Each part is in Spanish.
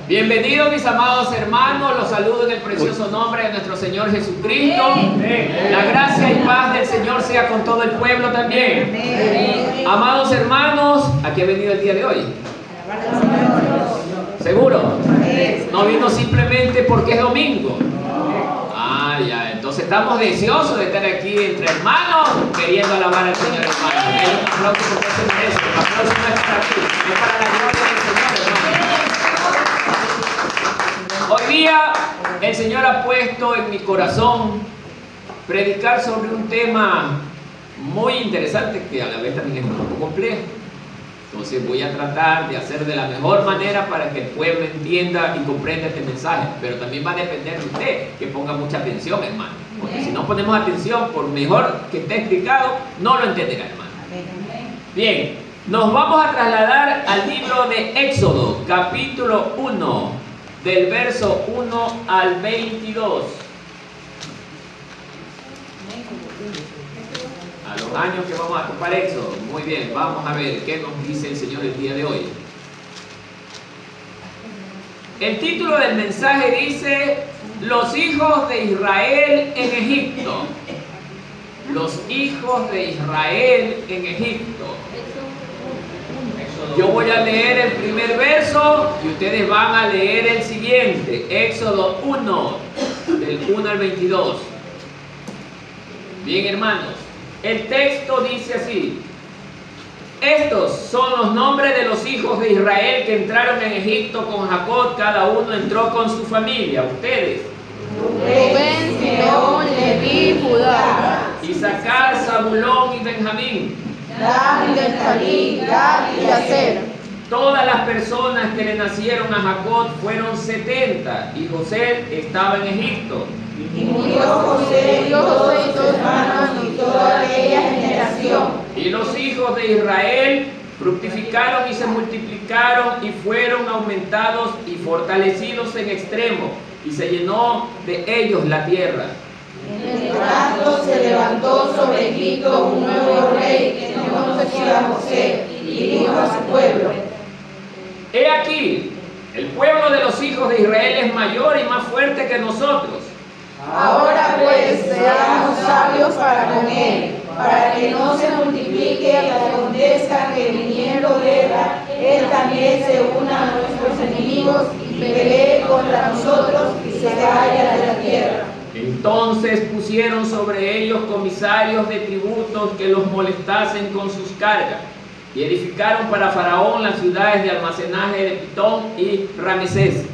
Bienvenidos mis amados hermanos, los saludo en el precioso nombre de nuestro Señor Jesucristo. La gracia y paz del Señor sea con todo el pueblo también. Amados hermanos, ¿a qué ha venido el día de hoy? ¿Seguro? No vino simplemente porque es domingo. Ah, ya, entonces estamos deseosos de estar aquí entre hermanos queriendo alabar al Señor, hermano. Un aplauso porque se merece. Un aplauso no es para ti, es para la gloria del Señor, hermano. Hoy día el Señor ha puesto en mi corazón predicar sobre un tema muy interesante que a la vez también es un poco complejo. Entonces voy a tratar de hacer de la mejor manera para que el pueblo entienda y comprenda este mensaje. Pero también va a depender de usted que ponga mucha atención, hermano. Porque si no ponemos atención, por mejor que esté explicado, no lo entenderá, hermano. Bien, nos vamos a trasladar al libro de Éxodo, capítulo 1, del verso 1 al 22. A los años que vamos a topar Éxodo. Muy bien, vamos a ver qué nos dice el Señor el día de hoy. El título del mensaje dice: los hijos de Israel en Egipto. Los hijos de Israel en Egipto. Yo voy a leer el primer verso y ustedes van a leer el siguiente. Éxodo 1, del 1 al 22. Bien, hermanos. El texto dice así: estos son los nombres de los hijos de Israel que entraron en Egipto con Jacob. Cada uno entró con su familia. Ustedes: Rubén, Simeón, Leví, Judá, Isaacar, Zabulón y Benjamín, Dan, Neftalí, Gad y Aser. Todas las personas que le nacieron a Jacob fueron 70, y José estaba en Egipto. Y murió José y sus hermanos y toda aquella generación. Y los hijos de Israel fructificaron y se multiplicaron y fueron aumentados y fortalecidos en extremo, y se llenó de ellos la tierra. En tanto se levantó sobre Egipto un nuevo rey que no conocía a José, y dijo a su pueblo: He aquí, el pueblo de los hijos de Israel es mayor y más fuerte que nosotros. ahora pues seamos sabios para con él, para que no se multiplique y acontezca que viniendo guerra, él también se una a nuestros enemigos y pelee contra nosotros y se vaya de la tierra. Entonces pusieron sobre ellos comisarios de tributos que los molestasen con sus cargas, y edificaron para Faraón las ciudades de almacenaje de Pitón y Ramesés.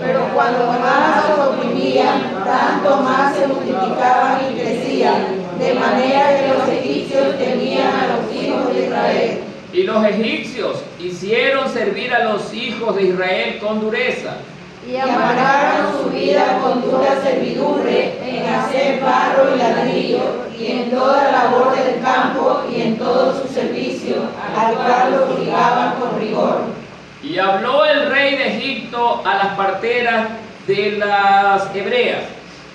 Pero cuando más los oprimían, tanto más se multiplicaban y crecían, de manera que los egipcios temían a los hijos de Israel. Y los egipcios hicieron servir a los hijos de Israel con dureza, Y amargaron su vida con dura servidumbre en hacer barro y ladrillo, y en toda labor del campo y en todo su servicio, al cual lo obligaban con rigor. Y habló el rey de Egipto a las parteras de las hebreas,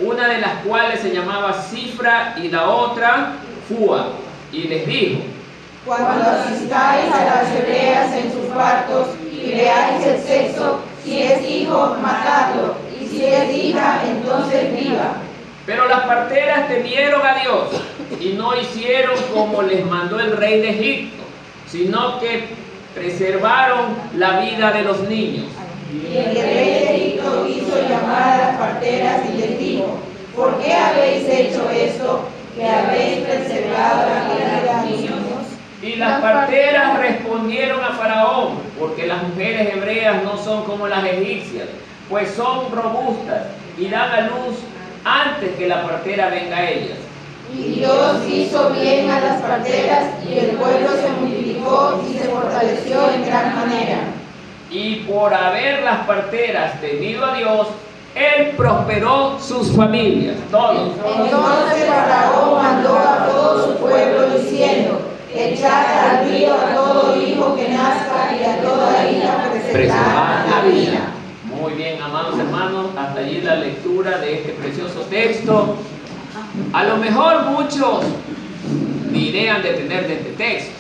una de las cuales se llamaba Cifra y la otra Fua, y les dijo: Cuando asistáis a las hebreas en sus partos y veáis el sexo, si es hijo, matadlo, y si es hija, entonces viva. Pero las parteras temieron a Dios y no hicieron como les mandó el rey de Egipto, sino que preservaron la vida de los niños. Y el rey de Egipto hizo llamar a las parteras y les dijo: ¿por qué habéis hecho esto, que habéis preservado la vida de los niños? Y las parteras respondieron a Faraón: porque las mujeres hebreas no son como las egipcias, pues son robustas y dan a luz antes que la partera venga a ellas. Y Dios hizo bien a las parteras, y el pueblo se multiplicó y se fortaleció en gran manera. Y por haber las parteras temido a Dios, Él prosperó sus familias, todos. Entonces Faraón mandó a todo su pueblo diciendo: echad al río a todo hijo que nazca y a toda hija preservad la vida. Muy bien, amados hermanos, hasta allí la lectura de este precioso texto. A lo mejor muchos ni idea han de tener de este texto.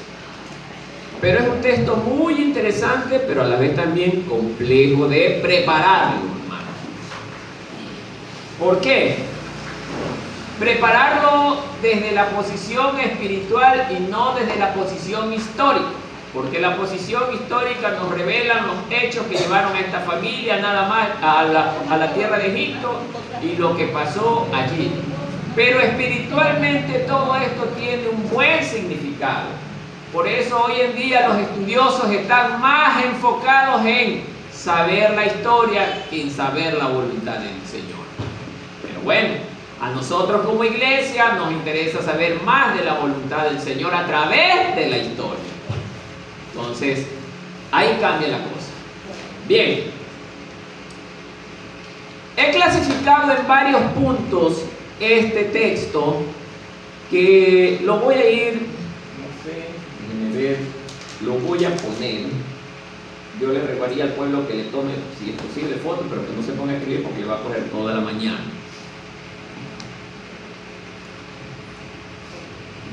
Pero es un texto muy interesante, pero a la vez también complejo de prepararlo, hermano. ¿Por qué? Prepararlo desde la posición espiritual y no desde la posición histórica. Porque la posición histórica nos revela los hechos que llevaron a esta familia nada más a la tierra de Egipto y lo que pasó allí. Pero espiritualmente todo esto tiene un buen significado. Por eso hoy en día los estudiosos están más enfocados en saber la historia que en saber la voluntad del Señor. Pero bueno, a nosotros como iglesia nos interesa saber más de la voluntad del Señor a través de la historia. Entonces, ahí cambia la cosa. Bien, he clasificado en varios puntos este texto que lo voy a ir, no sé, déjenme ver, lo voy a poner. Yo le regaría al pueblo que le tome, si es posible, fotos, pero que no se ponga a escribir porque le va a coger toda la mañana.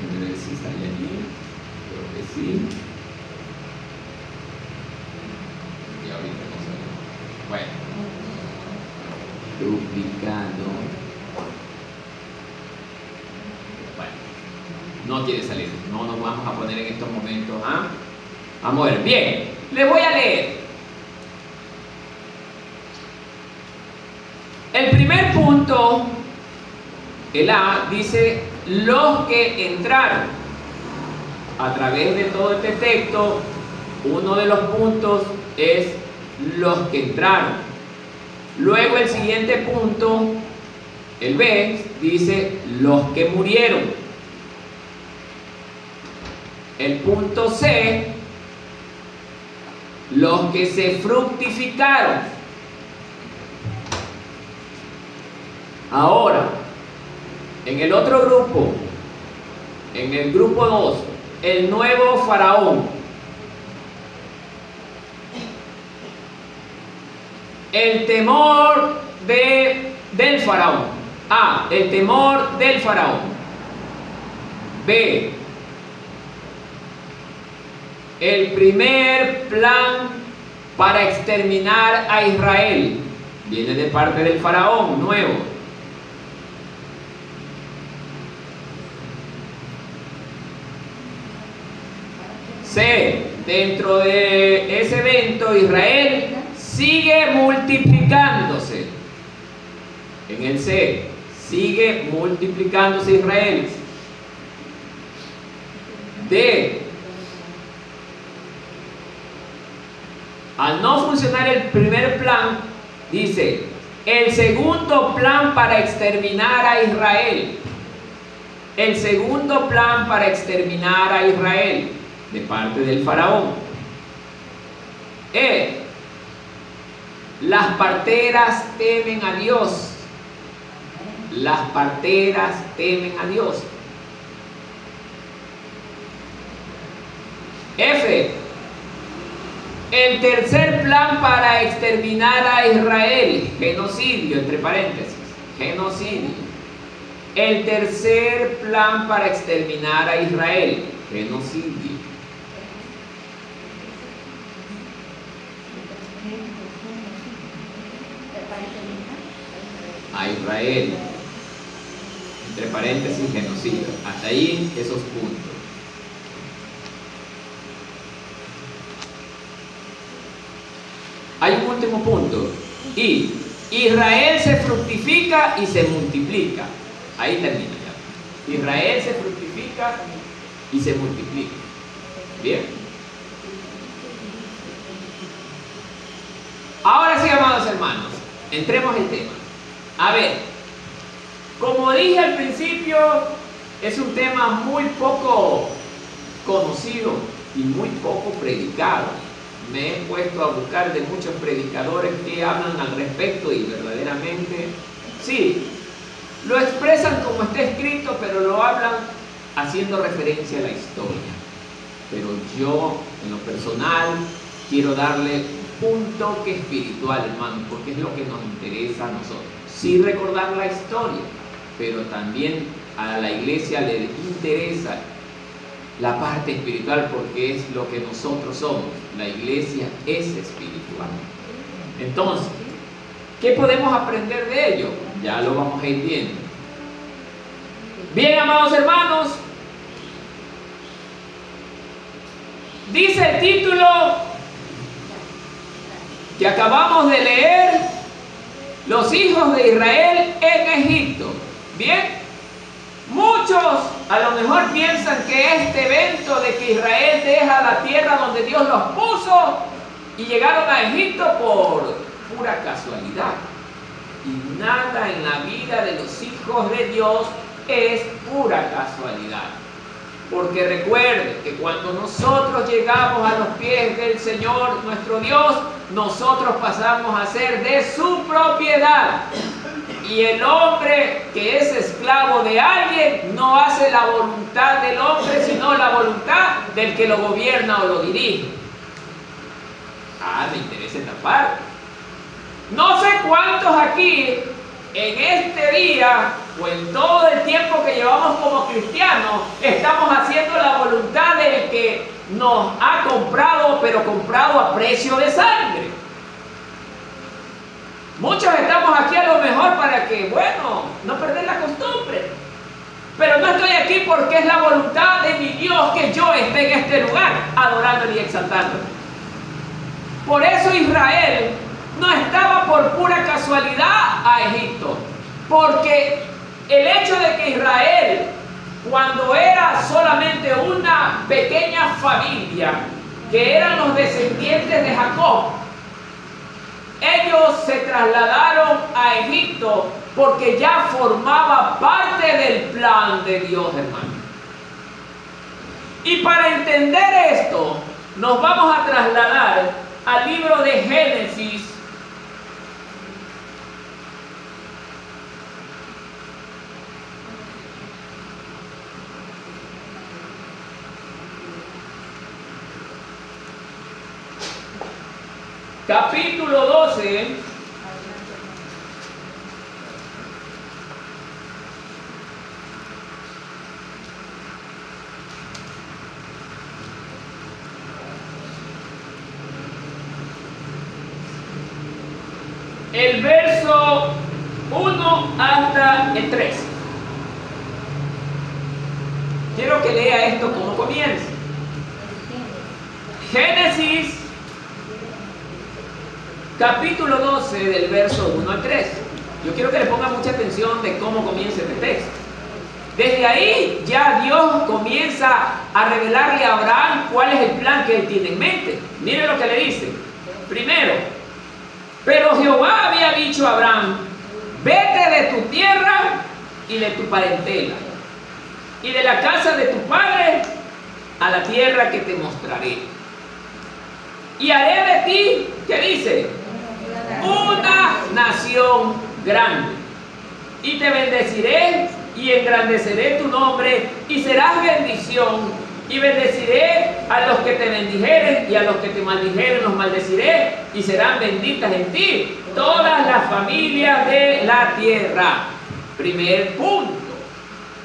Déjenme ver si sale allí, creo que sí. Y ahorita no sale. Bueno, duplicado. No quiere salir, no nos vamos a poner en estos momentos. Vamos a ver, bien, les voy a leer. El primer punto, el A, dice los que entraron. A través de todo este texto, uno de los puntos es los que entraron. Luego el siguiente punto, el B, dice los que murieron. El punto C, los que se fructificaron. Ahora, en el otro grupo, en el grupo 2, el nuevo faraón. El temor del faraón. A, el temor del faraón. B, el primer plan para exterminar a Israel. Viene de parte del faraón nuevo. C, dentro de ese evento Israel sigue multiplicándose. En el C, sigue multiplicándose Israel. D, al no funcionar el primer plan, dice, el segundo plan para exterminar a Israel. El segundo plan para exterminar a Israel de parte del faraón. E, las parteras temen a Dios. Las parteras temen a Dios. F, el tercer plan para exterminar a Israel, genocidio, entre paréntesis, genocidio. El tercer plan para exterminar a Israel, genocidio. A Israel, entre paréntesis, genocidio. Hasta ahí esos puntos. Hay un último punto. Y Israel se fructifica y se multiplica. Ahí termina ya. Israel se fructifica y se multiplica. Bien. Ahora sí, amados hermanos, entremos en tema. A ver, como dije al principio, es un tema muy poco conocido y muy poco predicado. Me he puesto a buscar de muchos predicadores que hablan al respecto y verdaderamente, sí, lo expresan como está escrito, pero lo hablan haciendo referencia a la historia. Pero yo, en lo personal, quiero darle un toque espiritual, hermano, porque es lo que nos interesa a nosotros. Sí recordar la historia, pero también a la iglesia le interesa la parte espiritual, porque es lo que nosotros somos. La iglesia es espiritual. Entonces, ¿qué podemos aprender de ello? Ya lo vamos a ir viendo. Bien, amados hermanos, dice el título que acabamos de leer: los hijos de Israel en Egipto. Bien, muchos a lo mejor piensan que este evento de que Israel deja la tierra donde Dios los puso y llegaron a Egipto por pura casualidad. Y nada en la vida de los hijos de Dios es pura casualidad. Porque recuerden que cuando nosotros llegamos a los pies del Señor nuestro Dios, nosotros pasamos a ser de su propiedad. Y el hombre que es esclavo de alguien no hace la voluntad del hombre, sino la voluntad del que lo gobierna o lo dirige. Me interesa esta parte. No sé cuántos aquí en este día o en todo el tiempo que llevamos como cristianos estamos haciendo la voluntad del que nos ha comprado, pero comprado a precio de sangre. Muchos estamos aquí a lo mejor para que, bueno, no perder la costumbre. Pero no estoy aquí porque es la voluntad de mi Dios que yo esté en este lugar adorándole y exaltándole. Por eso Israel no estaba por pura casualidad a Egipto, porque el hecho de que Israel, cuando era solamente una pequeña familia, que eran los descendientes de Jacob, ellos se trasladaron a Egipto porque ya formaba parte del plan de Dios, hermano. Y para entender esto, nos vamos a trasladar al libro de Génesis, capítulo 12, el verso 1 hasta el 3. Quiero que lea esto como comienza. Génesis capítulo 12 del verso 1 al 3. Yo quiero que le ponga mucha atención de cómo comienza este texto. Desde ahí ya Dios comienza a revelarle a Abraham cuál es el plan que él tiene en mente. Miren lo que le dice. Primero, pero Jehová había dicho a Abraham: vete de tu tierra y de tu parentela y de la casa de tu padre a la tierra que te mostraré. Y haré de ti, ¿qué dice? Una nación grande. Y te bendeciré y engrandeceré tu nombre y serás bendición. Y bendeciré a los que te bendijeren y a los que te maldijeren los maldeciré y serán benditas en ti todas las familias de la tierra. Primer punto.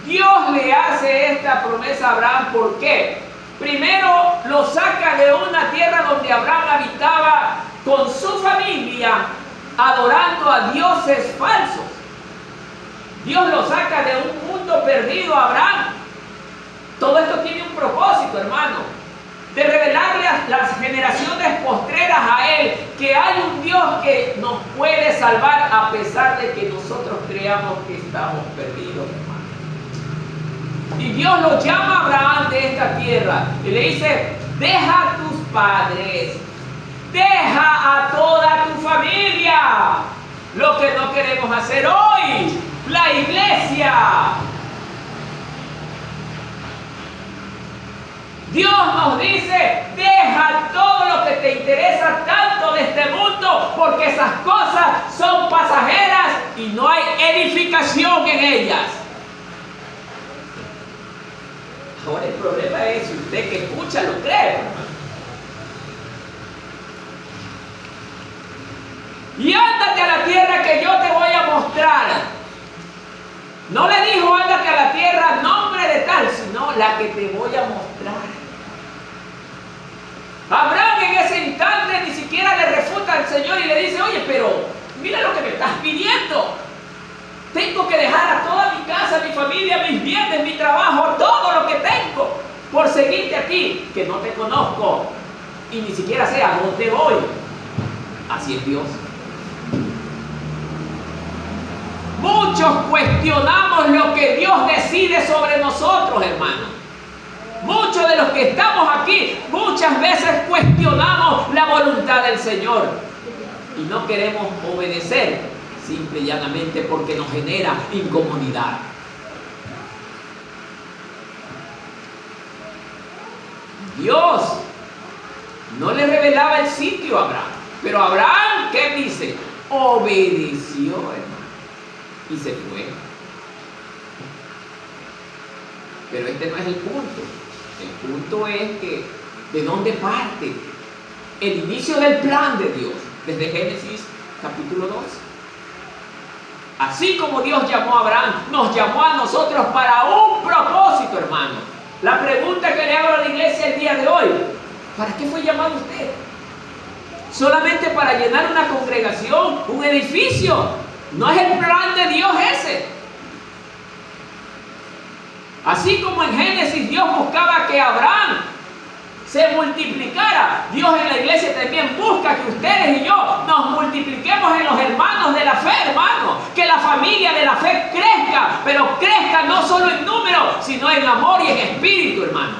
Dios le hace esta promesa a Abraham. ¿Por qué? Primero lo saca de una tierra donde Abraham habitaba con su familia adorando a dioses falsos. Dios lo saca de un mundo perdido a Abraham. Todo esto tiene un propósito, hermano, de revelarle a las generaciones postreras a él que hay un Dios que nos puede salvar a pesar de que nosotros creamos que estamos perdidos, hermano. Y Dios lo llama a Abraham de esta tierra y le dice: deja a tus padres, deja a toda tu familia. Lo que no queremos hacer hoy, la iglesia. Dios nos dice: deja todo lo que te interesa tanto de este mundo, porque esas cosas son pasajeras y no hay edificación en ellas. Ahora el problema es si usted que escucha lo cree, hermano. Y ándate a la tierra que yo te voy a mostrar. No le dijo ándate a la tierra nombre de tal, sino la que te voy a mostrar. Abraham en ese instante ni siquiera le refuta al Señor y le dice, oye, pero mira lo que me estás pidiendo. Tengo que dejar a toda mi casa, mi familia, mis bienes, mi trabajo, todo lo que tengo por seguirte a ti, que no te conozco y ni siquiera sé a dónde voy. Así es Dios. Muchos cuestionamos lo que Dios decide sobre nosotros, hermanos. Muchos de los que estamos aquí, muchas veces cuestionamos la voluntad del Señor y no queremos obedecer, simple y llanamente porque nos genera incomodidad. Dios no le revelaba el sitio a Abraham, pero Abraham, ¿qué dice? Obedeció, hermano, y se fue. Pero este no es el punto. El punto es que ¿de dónde parte el inicio del plan de Dios? Desde Génesis capítulo 2. Así como Dios llamó a Abraham, nos llamó a nosotros para un propósito, hermano. La pregunta que le hago a la iglesia el día de hoy, ¿para qué fue llamado usted? ¿Solamente para llenar una congregación, un edificio? No es el plan de Dios ese. Así como en Génesis Dios buscaba que Abraham se multiplicara, Dios en la iglesia también busca que ustedes y yo nos multipliquemos en los hermanos de la fe, hermano. Que la familia de la fe crezca, pero crezca no solo en número, sino en amor y en espíritu, hermano.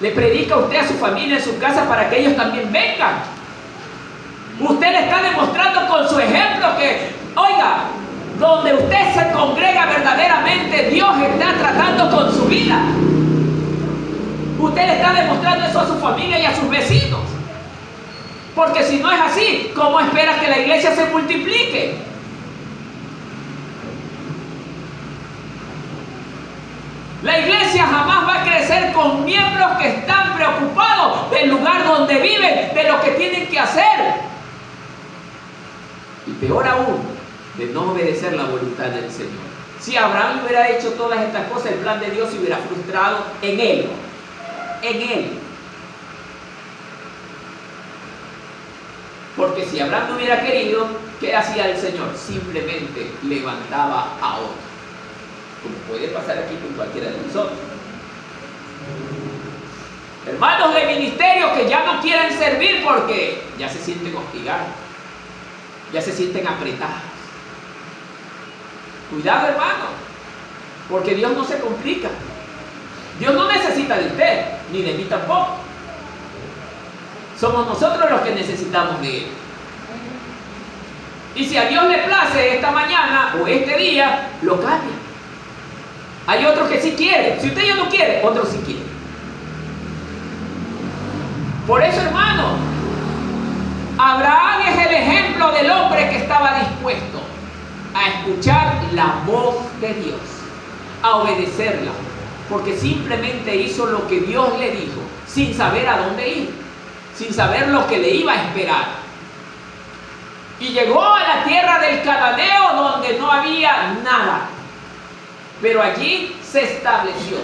Le predica usted a su familia en su casa para que ellos también vengan. Usted le está demostrando con su ejemplo que, oiga, donde usted se congrega verdaderamente, Dios está tratando con su vida. Usted le está demostrando eso a su familia y a sus vecinos. Porque si no es así, ¿cómo espera que la iglesia se multiplique? La iglesia jamás va a crecer con miembros que están preocupados del lugar donde viven, de lo que tienen que hacer. Y peor aún, de no obedecer la voluntad del Señor. Si Abraham hubiera hecho todas estas cosas, el plan de Dios se hubiera frustrado en él. En él. Porque si Abraham no hubiera querido, ¿qué hacía el Señor? Simplemente levantaba a otro. Como puede pasar aquí con cualquiera de nosotros. Hermanos de ministerio que ya no quieren servir porque ya se sienten hostigados. Ya se sienten apretados. Cuidado, hermano, porque Dios no se complica. Dios no necesita de usted, ni de mí tampoco. Somos nosotros los que necesitamos de Él. Y si a Dios le place esta mañana o este día, lo cambia. Hay otros que sí quieren. Si usted ya no quiere, otros sí quieren. Por eso, hermano, Abraham es el ejemplo del hombre que estaba dispuesto a escuchar la voz de Dios, a obedecerla, porque simplemente hizo lo que Dios le dijo, sin saber a dónde ir, sin saber lo que le iba a esperar. Y llegó a la tierra del Cananeo, donde no había nada, pero allí se estableció.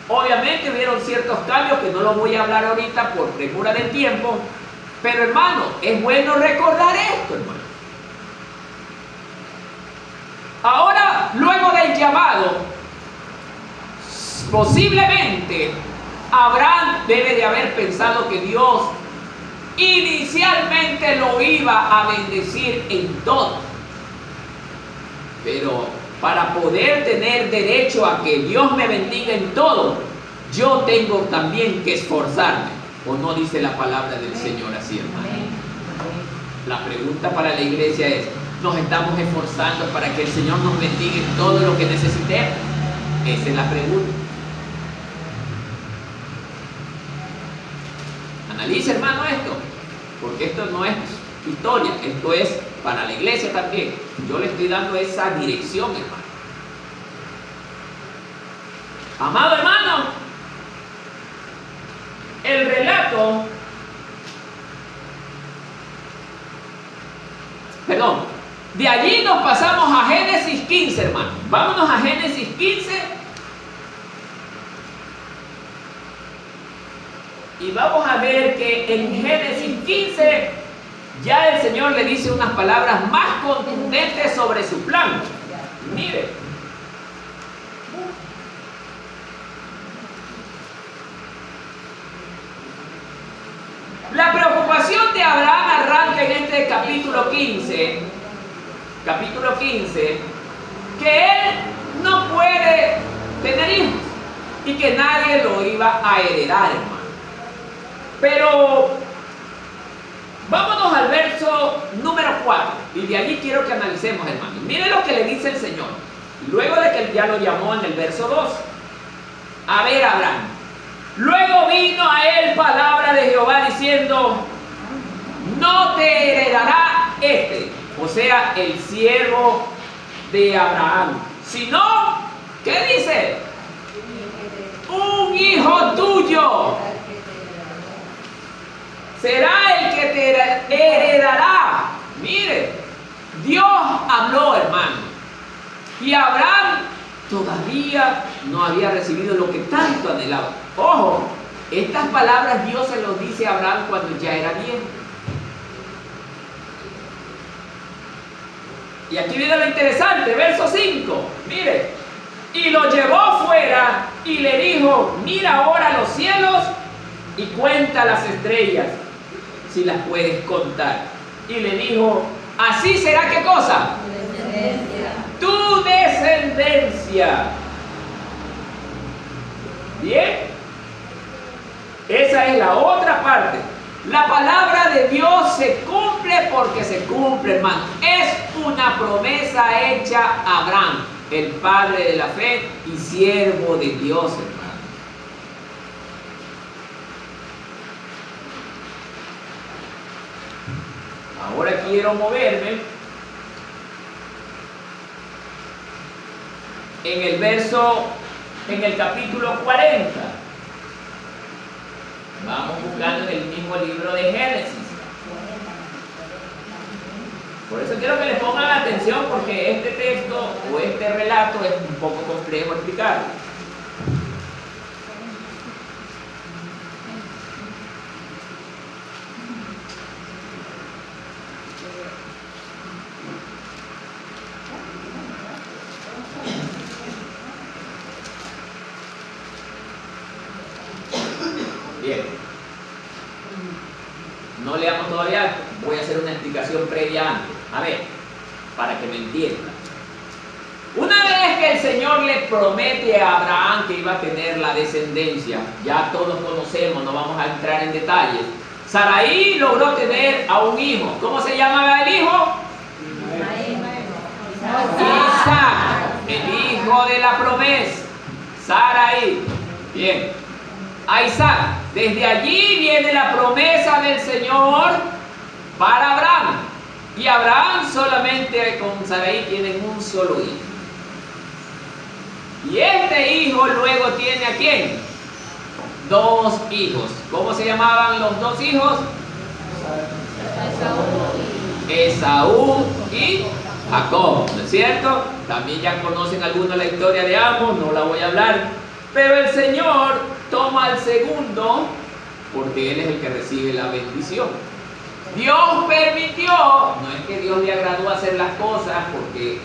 Obviamente hubieron ciertos cambios que no los voy a hablar ahorita por premura del tiempo, pero hermano, es bueno recordar esto, hermano. Ahora, luego del llamado, posiblemente Abraham debe de haber pensado que Dios inicialmente lo iba a bendecir en todo. Pero para poder tener derecho a que Dios me bendiga en todo, yo tengo también que esforzarme. ¿O no dice la palabra del Señor así, hermano? La pregunta para la iglesia es, ¿nos estamos esforzando para que el Señor nos bendiga en todo lo que necesitemos? Esa es la pregunta. Analice, hermano, esto, porque esto no es historia, esto es para la iglesia también. Yo le estoy dando esa dirección, hermano. Amado hermano, el relato, de allí nos pasamos a Génesis 15, hermano. Vámonos a Génesis 15. Y vamos a ver que en Génesis 15 ya el Señor le dice unas palabras más contundentes sobre su plan. Mire. La preocupación de Abraham arranca en este capítulo 15, que él no puede tener hijos y que nadie lo iba a heredar, hermano. Pero vámonos al verso número 4 y de allí quiero que analicemos, hermano. Mire lo que le dice el Señor, luego de que ya lo llamó en el verso 2. A ver, Abraham. Luego vino a él palabra de Jehová diciendo: no te heredará o sea, el siervo de Abraham, sino, ¿qué dice? Un hijo tuyo será el que te heredará. Mire, Dios habló, hermano, y Abraham todavía no había recibido lo que tanto anhelaba. Ojo, estas palabras Dios se los dice a Abraham cuando ya era viejo. Y aquí viene lo interesante, verso 5. Mire, y lo llevó fuera y le dijo: mira ahora los cielos y cuenta las estrellas, si las puedes contar. Y le dijo: así será, ¿qué cosa? Tu descendencia. Bien, esa es la otra parte. La palabra de Dios se cumple porque se cumple, hermano. Es una promesa hecha a Abraham, el padre de la fe y siervo de Dios, hermano. Ahora quiero moverme en el capítulo 40. Vamos buscando en el mismo libro de Génesis. Por eso quiero que le pongan atención, porque este texto o este relato es un poco complejo explicarlo. Bien, no leamos todavía, voy a hacer una explicación previa antes. A ver, para que me entiendan. Una vez que el Señor le promete a Abraham que iba a tener la descendencia, ya todos conocemos, no vamos a entrar en detalles. Sarai logró tener a un hijo. ¿Cómo se llamaba el hijo? Isaac, el hijo de la promesa. Sarai. Bien. A Isaac. Desde allí viene la promesa del Señor para Abraham. Y Abraham solamente con Sarai tienen un solo hijo. Y este hijo luego tiene ¿a quién? Dos hijos. ¿Cómo se llamaban los dos hijos? Esaú y Jacob, ¿no es cierto? También ya conocen algunos la historia de ambos, no la voy a hablar. Pero el Señor toma al segundo porque Él es el que recibe la bendición. Dios permitió, no es que Dios le agradó hacer las cosas, porque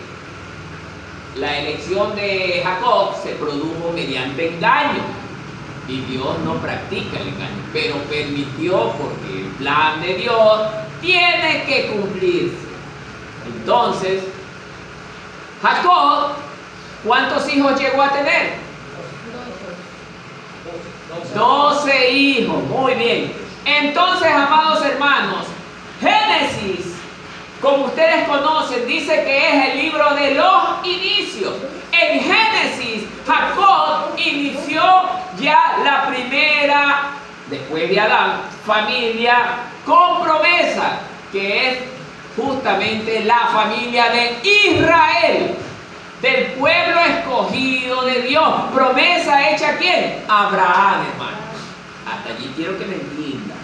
la elección de Jacob se produjo mediante engaño y Dios no practica el engaño, pero permitió porque el plan de Dios tiene que cumplirse. Entonces, Jacob, ¿cuántos hijos llegó a tener? 12 hijos, muy bien. Entonces, amados hermanos, Génesis, como ustedes conocen, dice que es el libro de los inicios. En Génesis, Jacob inició ya la primera, después de Adán, familia con promesa, que es justamente la familia de Israel, del pueblo escogido de Dios. Promesa hecha ¿a quién? Abraham, hermano. Hasta allí quiero que me entiendan.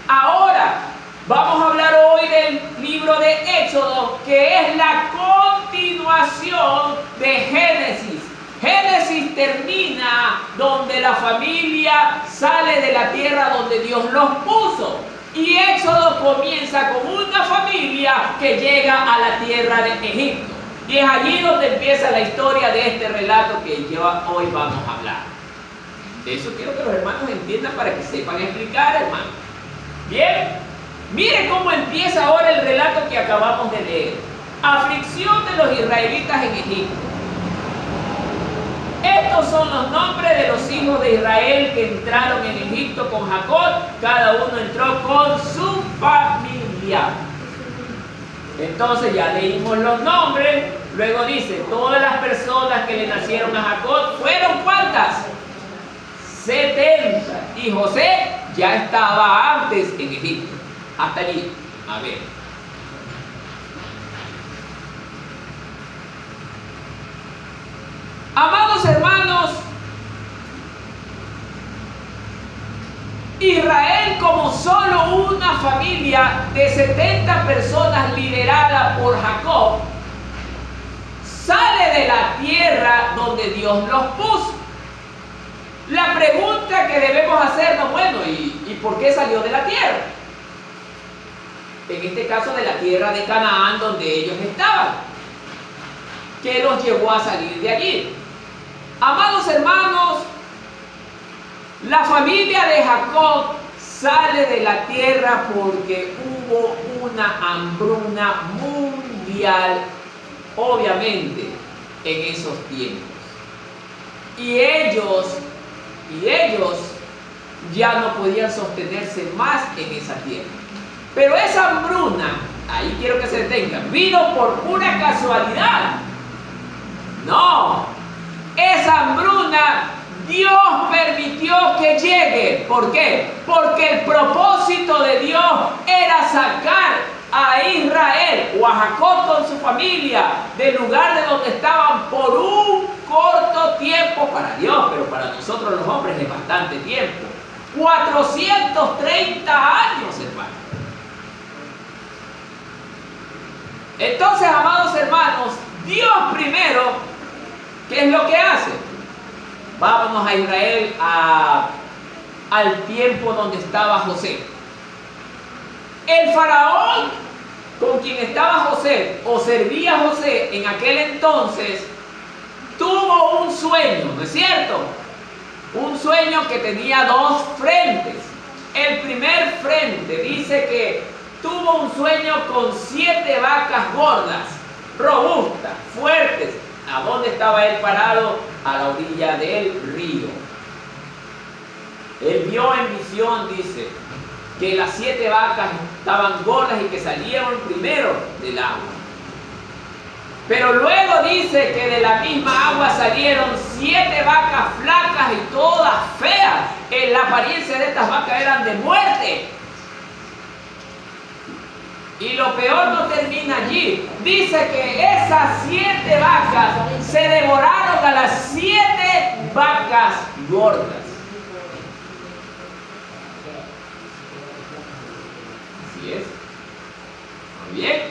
Ahora vamos a hablar hoy del libro de Éxodo, que es la continuación de Génesis. Génesis termina donde la familia sale de la tierra donde Dios los puso. Y Éxodo comienza con una familia que llega a la tierra de Egipto. Y es allí donde empieza la historia de este relato que hoy vamos a hablar. De eso quiero que los hermanos entiendan para que sepan explicar, hermanos. Bien, miren cómo empieza ahora el relato que acabamos de leer. Aflicción de los israelitas en Egipto. Estos son los nombres de los hijos de Israel que entraron en Egipto con Jacob. Cada uno entró con su familia. Entonces ya leímos los nombres. Luego dice, todas las personas que le nacieron a Jacob fueron ¿cuántas? 70. Y José ya estaba antes en Egipto. Hasta allí. A ver. Amados hermanos, Israel como solo una familia de 70 personas liderada por Jacob, sale de la tierra donde Dios los puso. La pregunta que debemos hacernos, bueno, ¿y por qué salió de la tierra? En este caso de la tierra de Canaán donde ellos estaban. ¿Qué los llevó a salir de allí? Amados hermanos, la familia de Jacob sale de la tierra porque hubo una hambruna mundial, obviamente, en esos tiempos. Y ellos ya no podían sostenerse más en esa tierra. Pero esa hambruna, ahí quiero que se detengan, ¿vino por pura casualidad? No. Esa hambruna Dios permitió que llegue. ¿Por qué? Porque el propósito de Dios era sacar a Israel o a Jacob con su familia del lugar de donde estaban por un corto tiempo para Dios, pero para nosotros los hombres es bastante tiempo. 430 años, hermano. Entonces, amados hermanos, Dios primero, ¿qué es lo que hace? Vámonos a Israel al tiempo donde estaba José. El faraón con quien estaba José o servía José en aquel entonces tuvo un sueño, ¿no es cierto? Un sueño que tenía dos frentes. El primer frente dice que tuvo un sueño con 7 vacas gordas, robustas, fuertes. ¿A dónde estaba él parado? A la orilla del río. Él vio en visión, dice, que las 7 vacas estaban gordas y que salieron primero del agua. Pero luego dice que de la misma agua salieron 7 vacas flacas y todas feas. La apariencia de estas vacas eran de muerte. Y lo peor no termina allí. Dice que esas 7 vacas se devoraron a las 7 vacas gordas. Así es. Muy bien.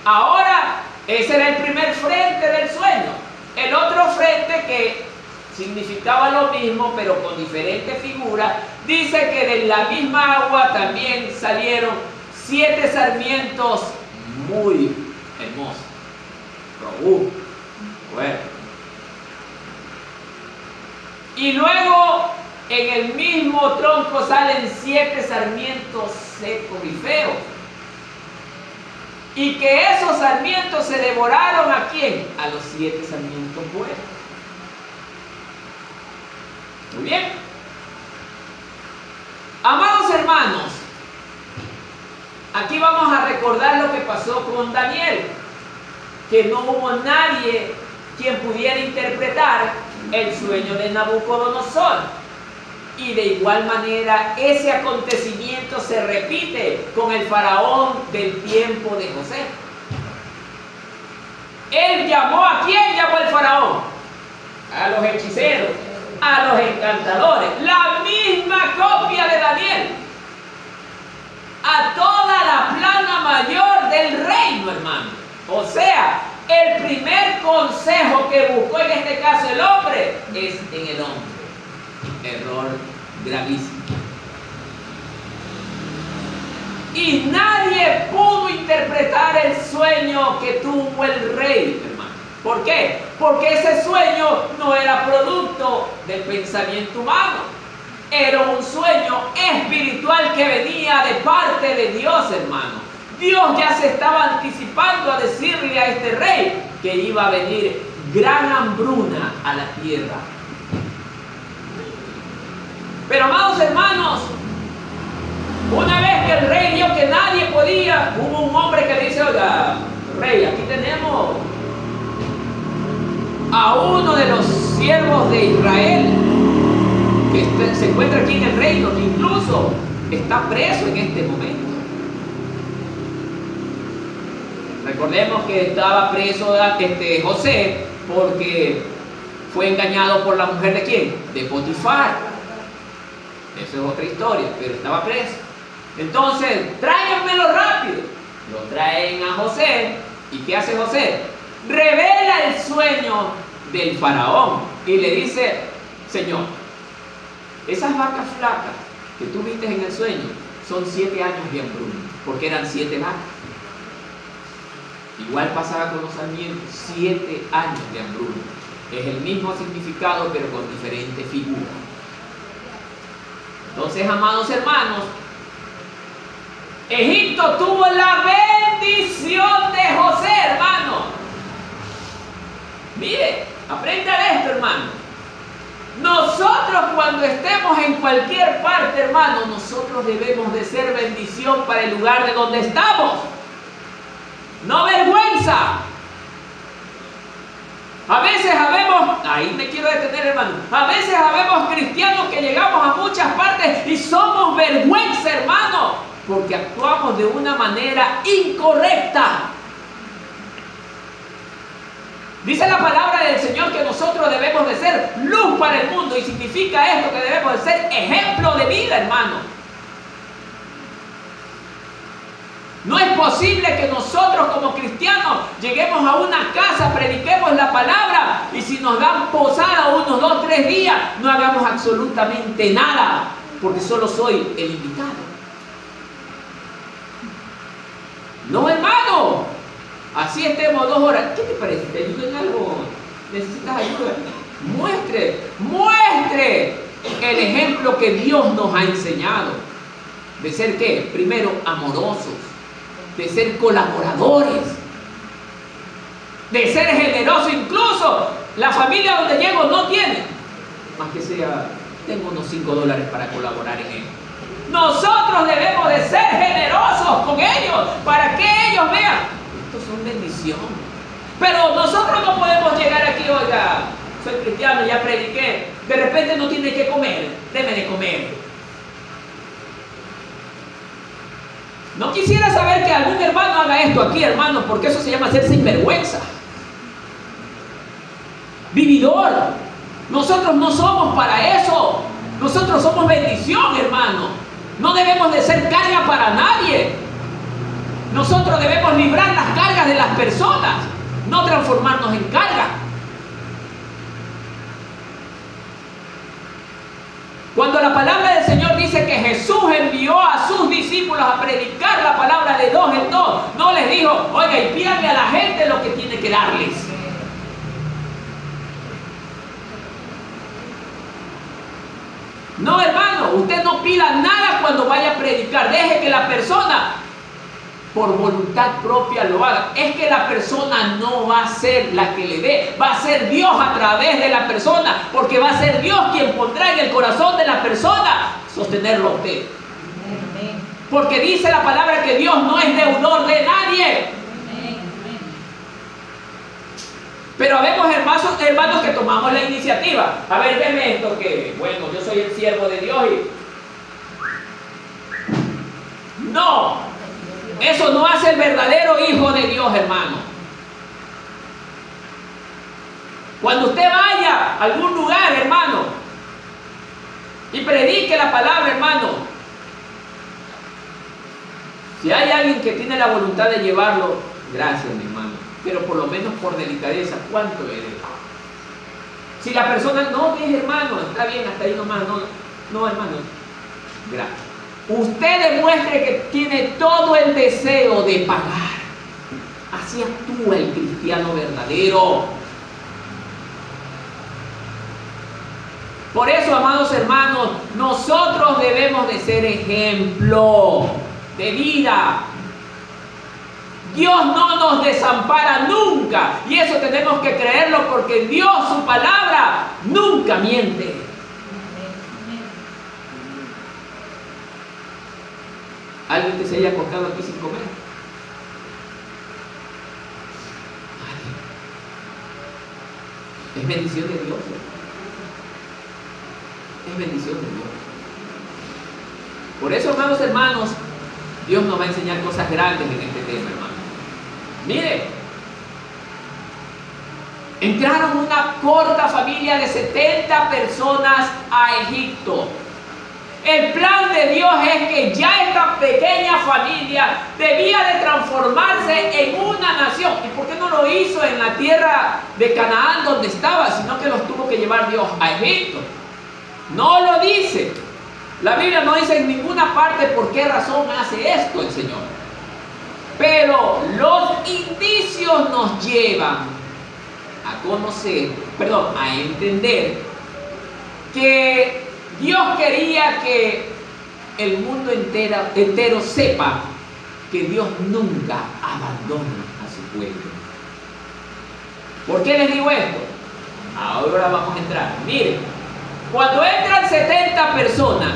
Ahora, ese era el primer frente del sueño. El otro frente, que significaba lo mismo pero con diferentes figuras, dice que de la misma agua también salieron 7 sarmientos muy hermosos, robustos, fuertes. Y luego en el mismo tronco salen 7 sarmientos secos y feos. Y que esos sarmientos se devoraron ¿a quién? A los 7 sarmientos buenos. Muy bien. Amados hermanos, aquí vamos a recordar lo que pasó con Daniel, que no hubo nadie quien pudiera interpretar el sueño de Nabucodonosor. Y de igual manera ese acontecimiento se repite con el faraón del tiempo de José. Él llamó ¿a quién llamó el faraón? A los hechiceros, a los encantadores, la misma copia de Daniel, a toda la plana mayor del reino, hermano. O sea, el primer consejo que buscó en este caso el hombre es en el hombre. Error gravísimo. Y nadie pudo interpretar el sueño que tuvo el rey, hermano. ¿Por qué? Porque ese sueño no era producto del pensamiento humano. Era un sueño espiritual que venía de parte de Dios, hermano. Dios ya se estaba anticipando a decirle a este rey que iba a venir gran hambruna a la tierra. Pero, amados hermanos, una vez que el rey vio que nadie podía, hubo un hombre que le dice: oiga, rey, aquí tenemos a uno de los siervos de Israel que se encuentra aquí en el reino, que incluso está preso en este momento. Recordemos que estaba preso José porque fue engañado por la mujer de ¿quién? De Potifar. Eso es otra historia, pero estaba preso. Entonces, tráiganmelo rápido. Lo traen a José. ¿Y qué hace José? Revela el sueño del faraón y le dice: Señor, esas vacas flacas que tú viste en el sueño son 7 años de hambruna, porque eran 7 vacas. Igual pasaba con los sarmientos, 7 años de hambruna. Es el mismo significado, pero con diferente figura. Entonces, amados hermanos, Egipto tuvo la bendición de José, hermano. Mire, aprenda esto, hermano. Nosotros, cuando estemos en cualquier parte, hermano, nosotros debemos de ser bendición para el lugar de donde estamos. No vergüenza. A veces habemos, ahí me quiero detener, hermano. A veces habemos cristianos que llegamos a muchas partes y somos vergüenza, hermano, porque actuamos de una manera incorrecta. Dice la palabra del Señor que nosotros debemos de ser luz para el mundo, y significa esto que debemos de ser ejemplo de vida, hermano. No es posible que nosotros como cristianos lleguemos a una casa, prediquemos la palabra y si nos dan posada unos 2 o 3 días no hagamos absolutamente nada, porque solo soy el invitado. No, hermano, así estemos 2 horas. ¿Qué te parece? ¿Te ayudo en algo? ¿Necesitas ayuda? Muestre el ejemplo que Dios nos ha enseñado. ¿De ser qué? Primero, amorosos. De ser colaboradores, de ser generosos. Incluso la familia donde llego no tiene, más que sea, tengo unos $5 para colaborar en ello. Nosotros debemos de ser generosos con ellos, para que ellos vean, estos son bendición. Pero nosotros no podemos llegar aquí: oiga, soy cristiano, ya prediqué, de repente no tiene que comer, deme de comer. No quisiera saber que algún hermano haga esto aquí, hermano, porque eso se llama ser sinvergüenza. Vividor. Nosotros no somos para eso. Nosotros somos bendición, hermano. No debemos de ser carga para nadie. Nosotros debemos librar las cargas de las personas, no transformarnos en carga. Cuando la palabra del Señor dice que Jesús envió a sus discípulos a predicar la palabra de 2 en 2, no les dijo: oiga, y pídanle a la gente lo que tiene que darles. No, hermano, usted no pida nada cuando vaya a predicar. Deje que la persona por voluntad propia lo haga. Es que la persona no va a ser la que le dé, va a ser Dios a través de la persona, porque va a ser Dios quien pondrá en el corazón de la persona sostenerlo a usted. Porque dice la palabra que Dios no es deudor de nadie. Pero habemos hermanos que tomamos la iniciativa. A ver, veme esto, que bueno, yo soy el siervo de Dios y... No. Eso no hace el verdadero hijo de Dios, hermano. Cuando usted vaya a algún lugar, hermano, y predique la palabra, hermano, si hay alguien que tiene la voluntad de llevarlo, gracias, mi hermano. pero por lo menos por delicadeza, ¿cuánto eres? Si la persona no es hermano, está bien, hasta ahí nomás, no hermano, gracias. Usted demuestre que tiene todo el deseo de pagar. Así actúa el cristiano verdadero. Por eso, amados hermanos, nosotros debemos de ser ejemplo de vida. Dios no nos desampara nunca, y eso tenemos que creerlo, porque Dios, su palabra, nunca miente. ¿Alguien que se haya acostado aquí sin comer? Es bendición de Dios. Es bendición de Dios. Por eso, amados hermanos, Dios nos va a enseñar cosas grandes en este tema, hermano. Mire, entraron una corta familia de 70 personas a Egipto. El plan de Dios es que ya esta pequeña familia debía de transformarse en una nación. ¿Y por qué no lo hizo en la tierra de Canaán donde estaba, sino que los tuvo que llevar Dios a Egipto? No lo dice. La Biblia no dice en ninguna parte por qué razón hace esto el Señor. Pero los indicios nos llevan a conocer, a entender que Dios quería que el mundo entero sepa que Dios nunca abandona a su pueblo. ¿Por qué les digo esto? Ahora vamos a entrar. Miren, cuando entran 70 personas,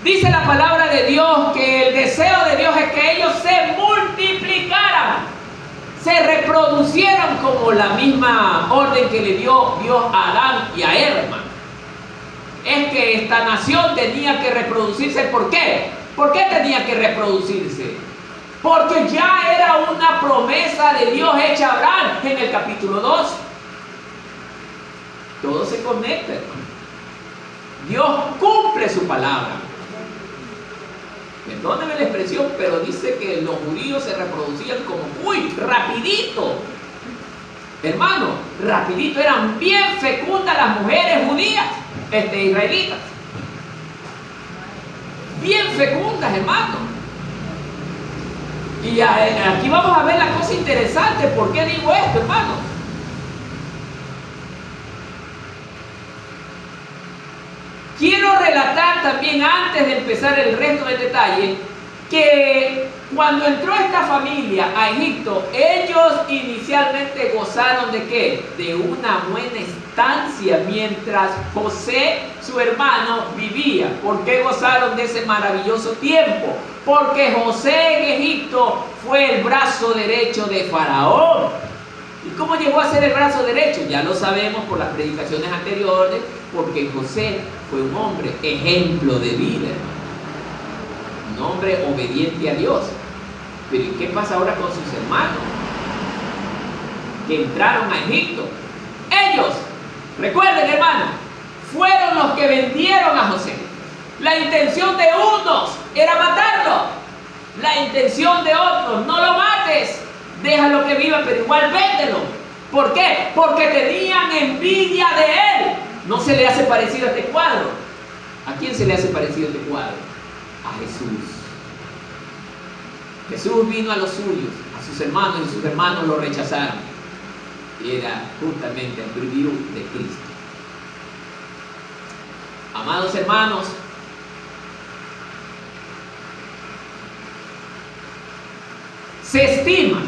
dice la palabra de Dios que el deseo de Dios es que ellos se multiplicaran, se reproducieran como la misma orden que le dio Dios a Adán y a Eva. Es que esta nación tenía que reproducirse. ¿Por qué? ¿Por qué tenía que reproducirse? Porque ya era una promesa de Dios hecha a Abraham en el capítulo 2. Todo se conecta, hermano. Dios cumple su palabra. Perdónenme la expresión, pero dice que los judíos se reproducían como rapidito. Hermano, rapidito, eran bien fecundas las mujeres judías, israelitas. Bien fecundas, hermano. Y aquí vamos a ver la cosa interesante. ¿Por qué digo esto, hermano? Quiero relatar también, antes de empezar el resto del detalle, que cuando entró esta familia a Egipto, ellos inicialmente gozaron ¿de qué? De una buena estancia mientras José, su hermano, vivía. ¿Por qué gozaron de ese maravilloso tiempo? Porque José en Egipto fue el brazo derecho de Faraón. ¿Y cómo llegó a ser el brazo derecho? Ya lo sabemos por las predicaciones anteriores, porque José fue un hombre ejemplo de vida, hermano. Un hombre obediente a Dios. Pero ¿y qué pasa ahora con sus hermanos que entraron a Egipto? Ellos, recuerden, hermano, fueron los que vendieron a José. La intención de unos era matarlo. La intención de otros, no lo mates, déjalo que viva, pero igual véndelo. ¿Por qué? Porque tenían envidia de él. ¿No se le hace parecido a este cuadro? ¿A quién se le hace parecido este cuadro? A Jesús. Jesús vino a los suyos, a sus hermanos, y sus hermanos lo rechazaron. Y era justamente el virus de Cristo. Amados hermanos, se estima,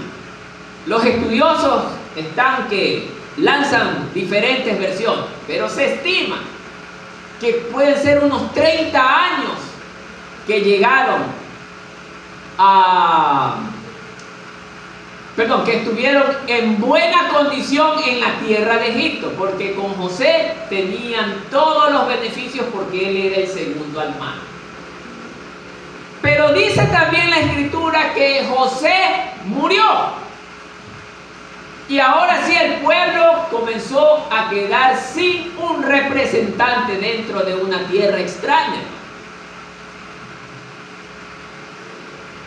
los estudiosos están que lanzan diferentes versiones, pero se estima que pueden ser unos 30 años que llegaron que estuvieron en buena condición en la tierra de Egipto, porque con José tenían todos los beneficios porque él era el segundo al mando. Pero dice también la Escritura que José murió. Y ahora sí el pueblo comenzó a quedar sin un representante dentro de una tierra extraña.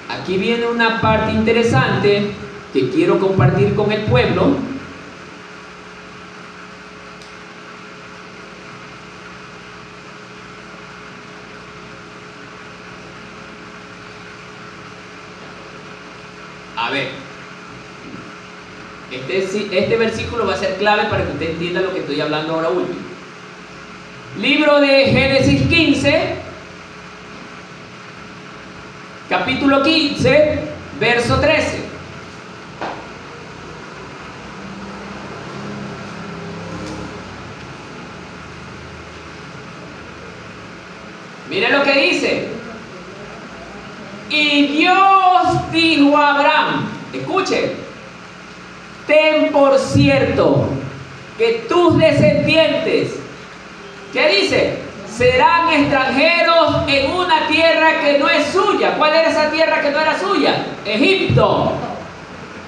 Aquí viene una parte interesante que quiero compartir con el pueblo. A ver, este versículo va a ser clave para que usted entienda lo que estoy hablando ahora último. Libro de Génesis 15, capítulo 15, verso 13. Mire lo que dice. Y Dios dijo a Abraham, escuche, ten por cierto que tus descendientes, ¿qué dice? Serán extranjeros en una tierra que no es suya. ¿Cuál era esa tierra que no era suya? Egipto.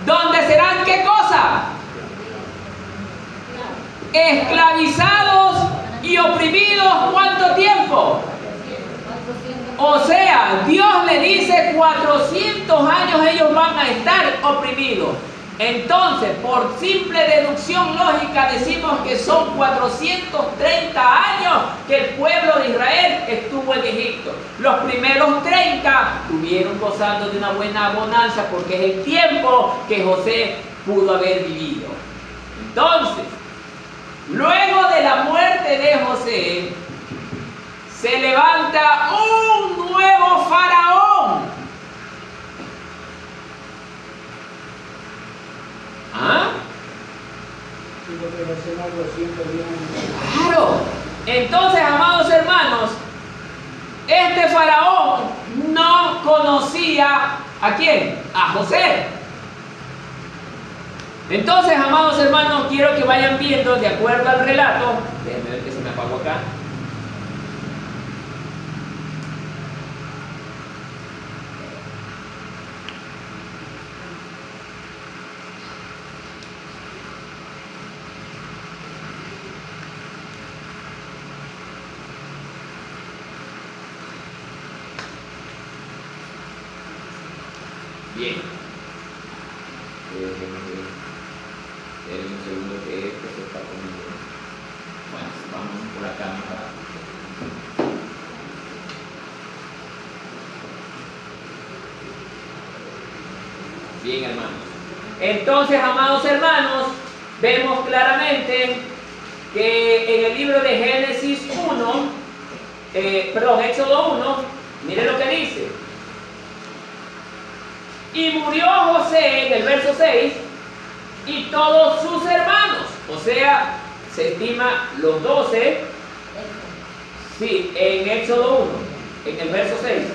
¿Dónde serán qué cosa? Esclavizados y oprimidos. ¿Cuánto tiempo? O sea, Dios le dice 400 años ellos van a estar oprimidos. Entonces, por simple deducción lógica, decimos que son 430 años que el pueblo de Israel estuvo en Egipto. Los primeros 30 estuvieron gozando de una buena bonanza porque es el tiempo que José pudo haber vivido. Entonces, luego de la muerte de José, se levanta un nuevo faraón. ¿Ah? Claro. Entonces, amados hermanos, este faraón no conocía ¿a quién? A José. Entonces, amados hermanos, quiero que vayan viendo de acuerdo al relato. Déjenme ver que se me apagó acá. Bien. Esperen un segundo que esto se está poniendo. Bueno, vamos por acá mejor. Bien, hermanos. Entonces, amados hermanos, vemos claramente que en el libro de Génesis 1, Éxodo 1, mire lo que dice. Y murió José en el verso 6 y todos sus hermanos, o sea, se estima los 12, sí, en Éxodo 1, en el verso 6.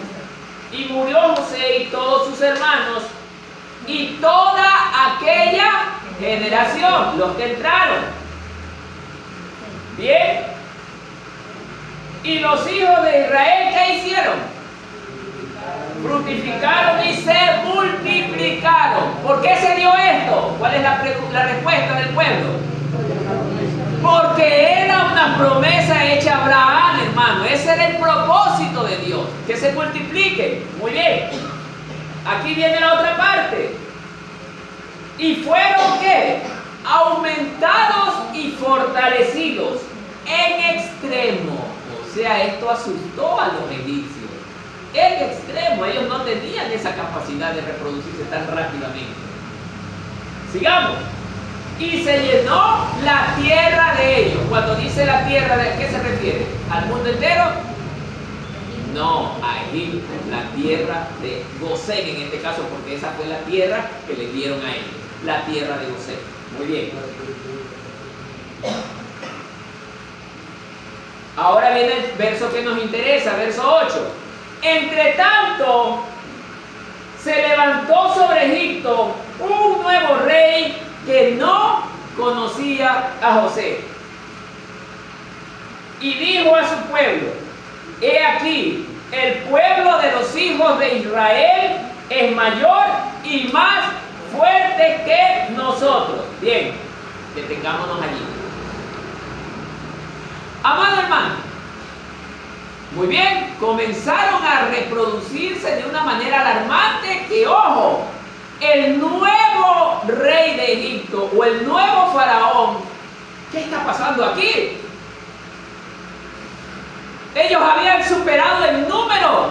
Y murió José y todos sus hermanos y toda aquella generación, los que entraron. Bien. Y los hijos de Israel, ¿qué hicieron? Fructificaron y se multiplicaron. ¿Por qué se dio esto? ¿Cuál es la respuesta del pueblo? Porque era una promesa hecha a Abraham, hermano. Ese era el propósito de Dios, que se multiplique. Muy bien. Aquí viene la otra parte. Y fueron ¿qué? Aumentados y fortalecidos en extremo. O sea, esto asustó a los egipcios. En extremo, ellos no tenían esa capacidad de reproducirse tan rápidamente. Sigamos. Y se llenó la tierra de ellos. Cuando dice la tierra, ¿a qué se refiere? ¿Al mundo entero? No, a Egipto, la tierra de Gosén en este caso, porque esa fue la tierra que le dieron a ellos, la tierra de Gosén. Muy bien. Ahora viene el verso que nos interesa, verso 8. Entre tanto, se levantó sobre Egipto un nuevo rey que no conocía a José. Y dijo a su pueblo: he aquí, el pueblo de los hijos de Israel es mayor y más fuerte que nosotros. Bien, detengámonos allí. Amado hermano, muy bien, comenzaron a reproducirse de una manera alarmante que, ojo, el nuevo rey de Egipto o el nuevo faraón, ¿qué está pasando aquí? Ellos habían superado en número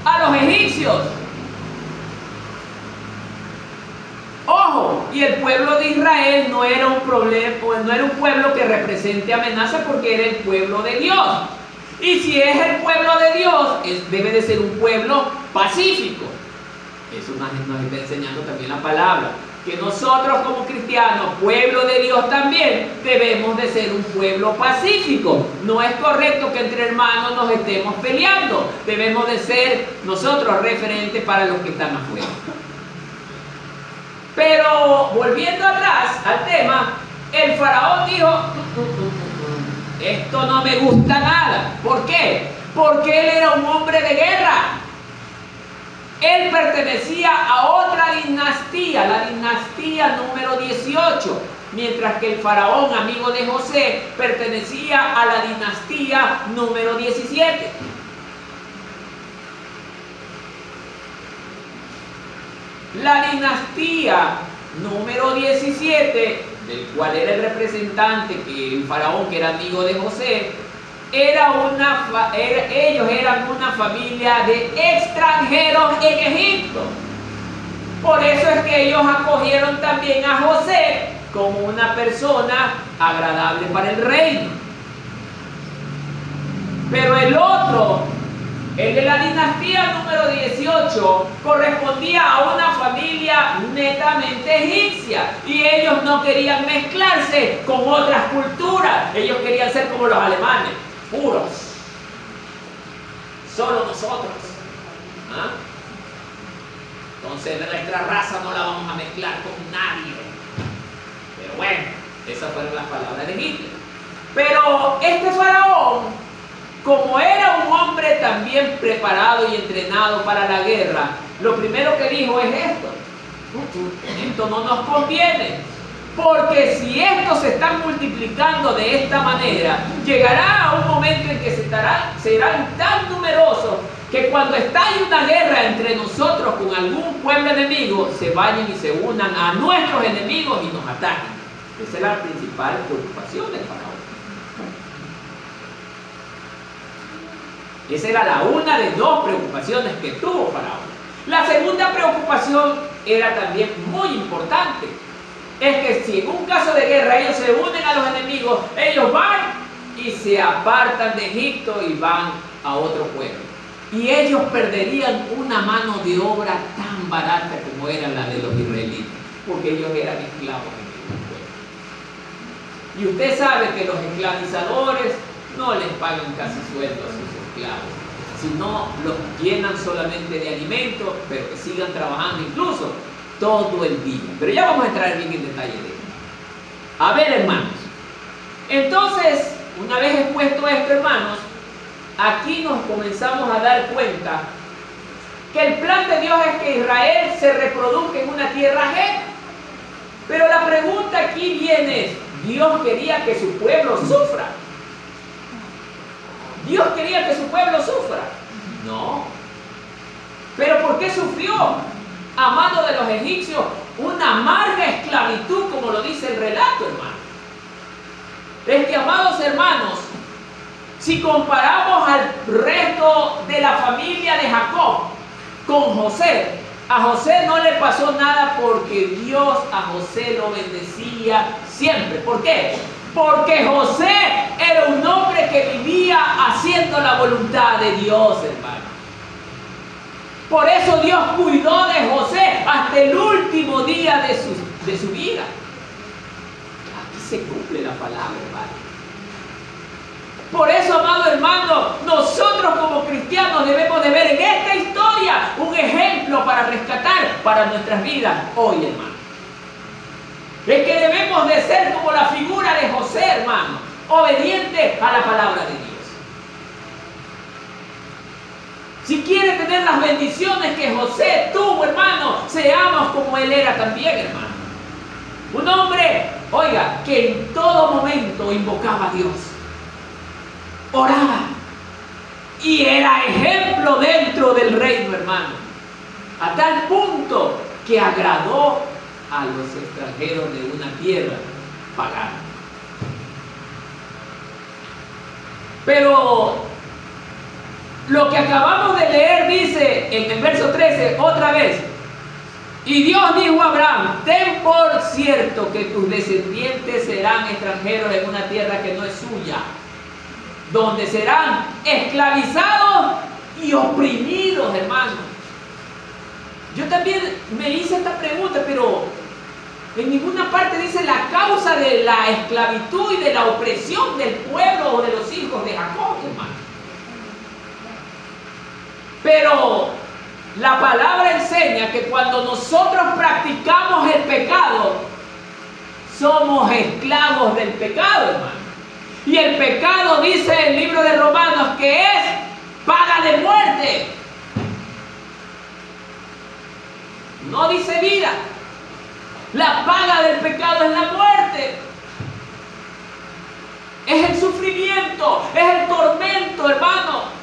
a los egipcios. Ojo, y el pueblo de Israel no era un problema, no era un pueblo que represente amenaza, porque era el pueblo de Dios. Y si es el pueblo de Dios, debe de ser un pueblo pacífico. Eso nos está enseñando también la palabra. Que nosotros como cristianos, pueblo de Dios también, debemos de ser un pueblo pacífico. No es correcto que entre hermanos nos estemos peleando. Debemos de ser nosotros referentes para los que están afuera. Pero volviendo atrás al tema, el faraón dijo: esto no me gusta nada. ¿Por qué? Porque él era un hombre de guerra. Él pertenecía a otra dinastía, la dinastía número 18, mientras que el faraón, amigo de José, pertenecía a la dinastía número 17. La dinastía número 17, del cual era el representante, que el faraón, que era amigo de José, ellos eran una familia de extranjeros en Egipto. Por eso es que ellos acogieron también a José como una persona agradable para el reino. Pero el otro, el de la dinastía número 18, correspondía a una familia netamente egipcia, y ellos no querían mezclarse con otras culturas. Ellos querían ser como los alemanes, puros, solo nosotros. ¿Ah? Entonces nuestra raza no la vamos a mezclar con nadie. Pero bueno, esas fueron las palabras de Hitler. Pero este faraón, como era un hombre también preparado y entrenado para la guerra, lo primero que dijo es esto: esto no nos conviene, porque si estos se están multiplicando de esta manera, llegará a un momento en que serán tan numerosos que cuando estalle una guerra entre nosotros con algún pueblo enemigo, se vayan y se unan a nuestros enemigos y nos ataquen. Esa es la principal preocupación del faraón. Esa era una de dos preocupaciones que tuvo Faraón. La segunda preocupación era también muy importante. Es que si en un caso de guerra ellos se unen a los enemigos, ellos van y se apartan de Egipto y van a otro pueblo. Y ellos perderían una mano de obra tan barata como era la de los israelitas, porque ellos eran esclavos en el pueblo. Y usted sabe que los esclavizadores no les pagan casi sueldo a sus esclavos, sino los llenan solamente de alimentos, pero que sigan trabajando incluso todo el día. Pero ya vamos a entrar bien en detalle de esto. A ver, hermanos, entonces, una vez expuesto esto, hermanos, aquí nos comenzamos a dar cuenta que el plan de Dios es que Israel se reproduzca en una tierra ajena. Pero la pregunta aquí viene: ¿Dios quería que su pueblo sufra? ¿Dios quería que su pueblo sufra? No. ¿Pero por qué sufrió a mano de los egipcios una amarga esclavitud, como lo dice el relato, hermano? Es que, amados hermanos, si comparamos al resto de la familia de Jacob con José, a José no le pasó nada porque Dios a José lo bendecía siempre. ¿Por qué? Porque José era un hombre que vivía haciendo la voluntad de Dios, hermano. Por eso Dios cuidó de José hasta el último día de su vida. Aquí se cumple la palabra, hermano. Por eso, amado hermano, nosotros como cristianos debemos de ver en esta historia un ejemplo para rescatar para nuestras vidas hoy, hermano. Es que debemos de ser como la figura de José, hermano, obediente a la palabra de Dios. Si quiere tener las bendiciones que José tuvo, hermano, seamos como él era también, hermano. Un hombre, oiga, que en todo momento invocaba a Dios, oraba y era ejemplo dentro del reino, hermano, a tal punto que agradó a los extranjeros de una tierra pagana. Pero lo que acabamos de leer dice en el verso 13 otra vez: y Dios dijo a Abraham, ten por cierto que tus descendientes serán extranjeros en una tierra que no es suya, donde serán esclavizados y oprimidos, hermanos. Yo también me hice esta pregunta, pero en ninguna parte dice la causa de la esclavitud y de la opresión del pueblo o de los hijos de Jacob, hermano. Pero la palabra enseña que cuando nosotros practicamos el pecado, somos esclavos del pecado, hermano. Y el pecado, dice el libro de Romanos, que es paga de muerte. No dice vida. La paga del pecado es la muerte. Es el sufrimiento, es el tormento, hermano.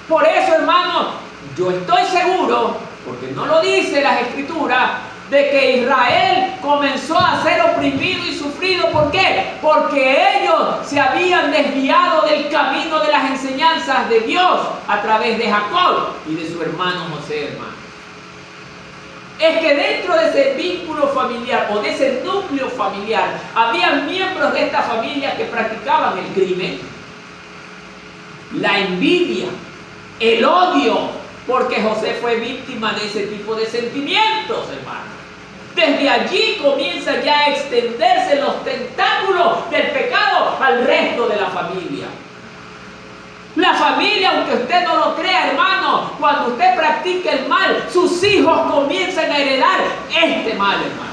Por eso, hermano, yo estoy seguro, porque no lo dice las Escrituras, de que Israel comenzó a ser oprimido y sufrido. ¿Por qué? Porque ellos se habían desviado del camino de las enseñanzas de Dios a través de Jacob y de su hermano José, hermano. Es que dentro de ese vínculo familiar o de ese núcleo familiar había miembros de esta familia que practicaban el crimen, la envidia, el odio, porque José fue víctima de ese tipo de sentimientos, hermano. Desde allí comienza ya a extenderse los tentáculos del pecado al resto de la familia. La familia, aunque usted no lo crea, hermano, cuando usted practica el mal, sus hijos comienzan a heredar este mal, hermano.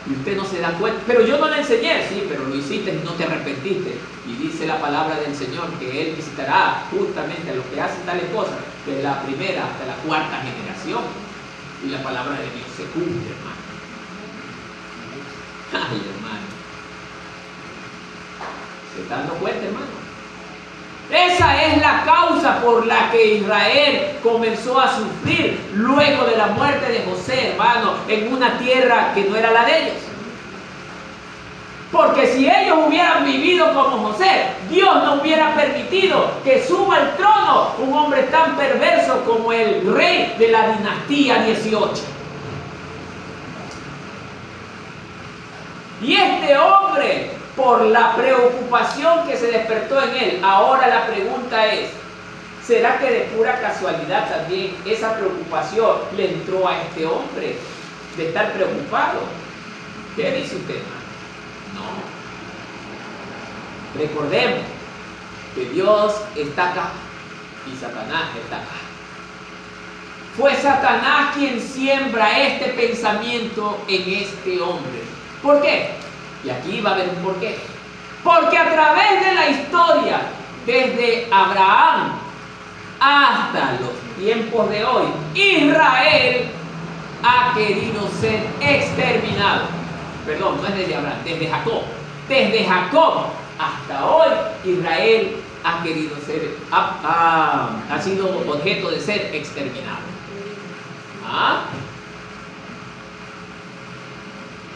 Y usted no se da cuenta. Pero yo no le enseñé, sí, pero lo hiciste y no te arrepentiste. Y dice la palabra del Señor que Él visitará justamente a los que hacen tales cosas, desde la primera hasta la cuarta generación. Y la palabra de Dios se cumple, hermano. Ay, hermano. ¿Se está dando cuenta, hermano? Esa es la causa por la que Israel comenzó a sufrir luego de la muerte de José, hermano, en una tierra que no era la de ellos. Porque si ellos hubieran vivido como José, Dios no hubiera permitido que suba al trono un hombre tan perverso como el rey de la dinastía 18. Y este hombre, por la preocupación que se despertó en él, ahora la pregunta es, ¿será que de pura casualidad también esa preocupación le entró a este hombre de estar preocupado? ¿Qué dice usted, hermano? No. Recordemos que Dios está acá y Satanás está acá. Fue Satanás quien siembra este pensamiento en este hombre. ¿Por qué? Y aquí va a haber un porqué. Porque a través de la historia, desde Abraham hasta los tiempos de hoy, Israel ha querido ser exterminado. Perdón, no es desde Abraham, desde Jacob. Desde Jacob hasta hoy, Israel ha querido ser, ha sido objeto de ser exterminado. ¿Ah?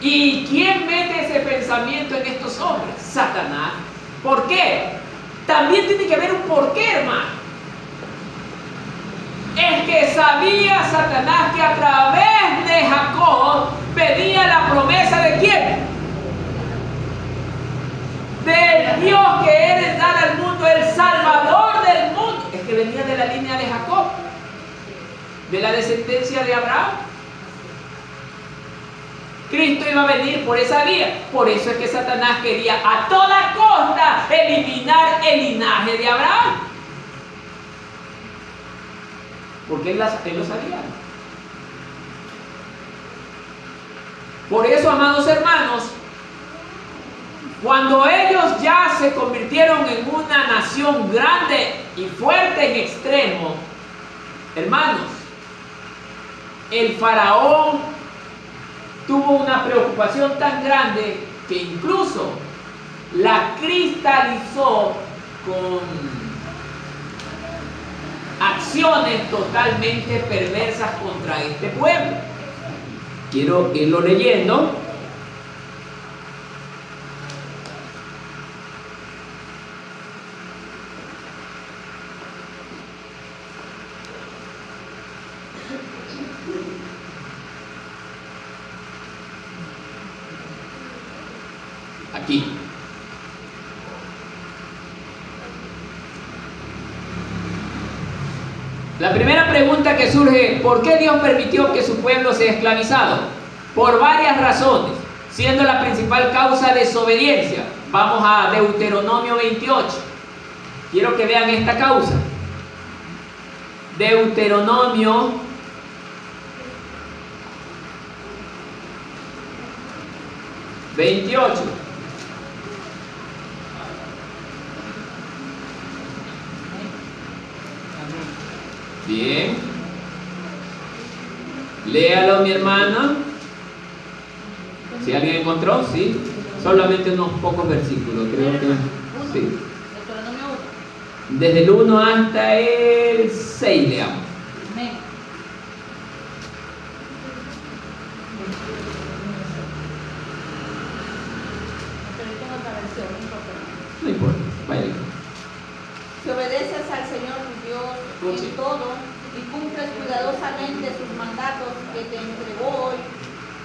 ¿Y quién mete ese pensamiento en estos hombres? Satanás. ¿Por qué? También tiene que haber un porqué, hermano. Es que sabía Satanás que a través de Jacob venía la promesa de quién? Del Dios que era dar al mundo, el Salvador del mundo. Es que venía de la línea de Jacob, de la descendencia de Abraham. Cristo iba a venir por esa vía. Por eso es que Satanás quería a toda costa eliminar el linaje de Abraham. Porque él lo sabía. Por eso, amados hermanos, cuando ellos ya se convirtieron en una nación grande y fuerte en extremo, hermanos, el faraón tuvo una preocupación tan grande que incluso la cristalizó acciones totalmente perversas contra este pueblo. Quiero irlo leyendo. Aquí. La primera pregunta que surge: ¿por qué Dios permitió que su pueblo sea esclavizado? Por varias razones, siendo la principal causa desobediencia. Vamos a Deuteronomio 28. Quiero que vean esta causa. Deuteronomio 28. Bien. Léalo, mi hermana. Si alguien encontró, sí. Solamente unos pocos versículos, creo que sí. Desde el 1 hasta el 6, leamos. No importa, vaya. Si obedeces al Señor tu Dios en todo y cumples cuidadosamente sus mandatos que te entregó hoy,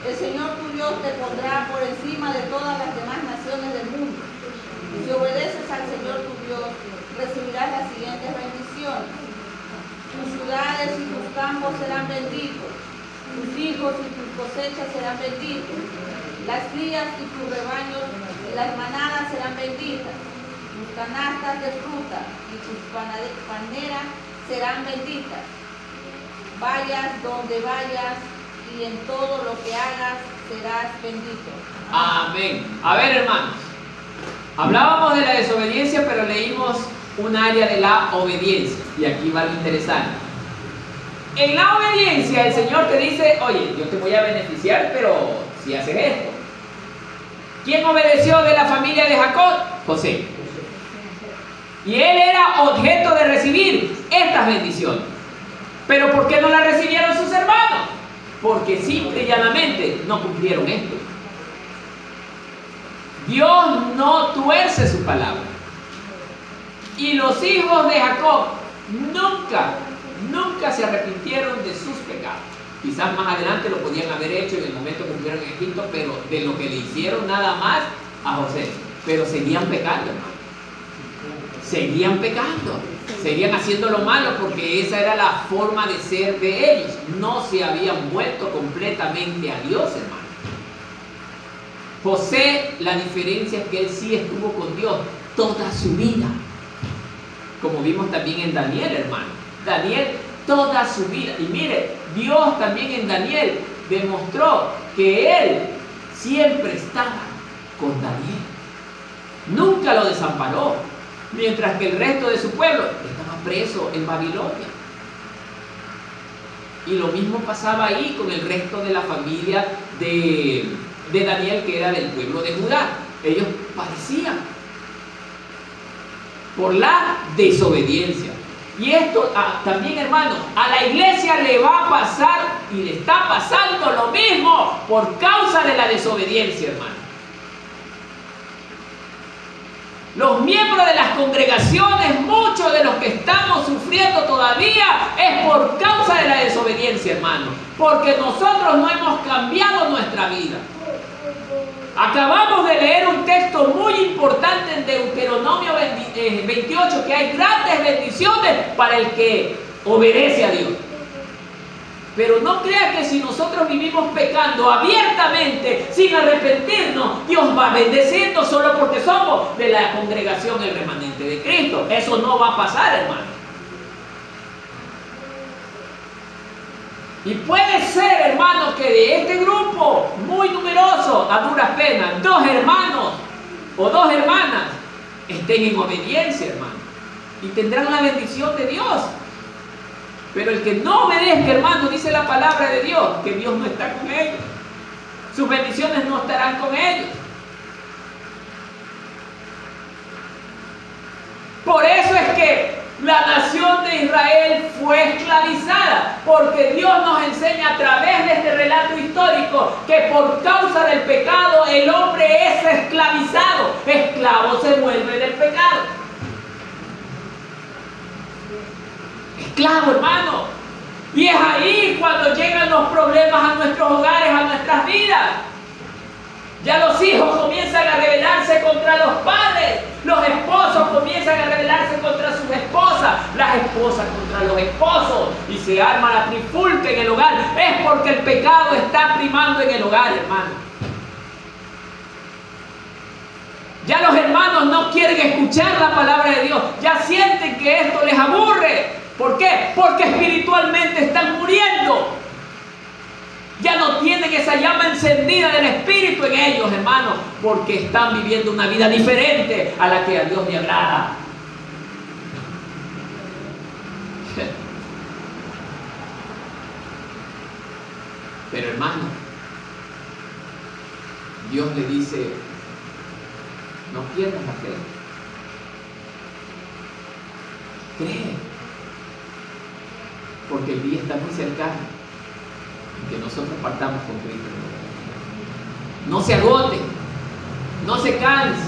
el Señor tu Dios te pondrá por encima de todas las demás naciones del mundo. Si obedeces al Señor tu Dios, recibirás las siguientes bendiciones. Tus ciudades y tus campos serán benditos, tus hijos y tus cosechas serán benditos, las crías y tus rebaños y las manadas serán benditas, tus canastas de fruta y tus paneras serán benditas. Vayas donde vayas y en todo lo que hagas serás bendito. Amén. A ver, hermanos, hablábamos de la desobediencia, pero leímos un área de la obediencia, y aquí va lo interesante. En la obediencia el Señor te dice: oye, yo te voy a beneficiar, pero si haces esto. ¿Quién obedeció de la familia de Jacob? José. Y él era objeto de recibir estas bendiciones. ¿Pero por qué no las recibieron sus hermanos? Porque simple y llanamente no cumplieron esto. Dios no tuerce su palabra. Y los hijos de Jacob nunca se arrepintieron de sus pecados. Quizás más adelante lo podían haber hecho en el momento que estuvieron en Egipto, pero de lo que le hicieron nada más a José. Pero seguían pecando, hermano. Seguían pecando. Seguían haciendo lo malo, porque esa era la forma de ser de ellos. No se habían vuelto completamente a Dios, hermano. José, la diferencia es que él sí estuvo con Dios toda su vida. Como vimos también en Daniel, hermano. Daniel, toda su vida. Y mire, Dios también en Daniel demostró que él siempre estaba con Daniel. Nunca lo desamparó. Mientras que el resto de su pueblo estaba preso en Babilonia. Y lo mismo pasaba ahí con el resto de la familia de Daniel, que era del pueblo de Judá. Ellos padecían por la desobediencia. Y esto también, hermanos, a la iglesia le va a pasar y le está pasando lo mismo por causa de la desobediencia, hermano. Los miembros de las congregaciones, muchos de los que estamos sufriendo todavía, es por causa de la desobediencia, hermano. Porque nosotros no hemos cambiado nuestra vida. Acabamos de leer un texto muy importante en Deuteronomio 28, que hay grandes bendiciones para el que obedece a Dios. Pero no crea que si nosotros vivimos pecando abiertamente, sin arrepentirnos, Dios va bendeciendo solo porque somos de la congregación, el remanente de Cristo. Eso no va a pasar, hermano. Y puede ser, hermano, que de este grupo muy numeroso, a duras penas, 2 hermanos o 2 hermanas estén en obediencia, hermano, y tendrán la bendición de Dios. Pero el que no obedezca, hermano, dice la palabra de Dios, que Dios no está con ellos. Sus bendiciones no estarán con ellos. Por eso es que la nación de de Israel fue esclavizada, porque Dios nos enseña a través de este relato histórico que por causa del pecado el hombre es esclavizado. Esclavo se vuelve del pecado. Esclavo, hermano. Y es ahí cuando llegan los problemas a nuestros hogares, a nuestras vidas. Ya los hijos comienzan a rebelarse contra los padres, los esposos comienzan a rebelarse contra sus esposas, las esposas contra los esposos, y se arma la trifulca en el hogar. Es porque el pecado está primando en el hogar, hermano. Ya los hermanos no quieren escuchar la palabra de Dios, ya sienten que esto les aburre. ¿Por qué? Porque espiritualmente están muriendo. Ya no tienen esa llama encendida del Espíritu en ellos, hermanos, porque están viviendo una vida diferente a la que a Dios le agrada. Pero, hermano, Dios le dice, no pierdas la fe. Cree, porque el día está muy cercano que nosotros partamos con Cristo. No se agote, no se canse,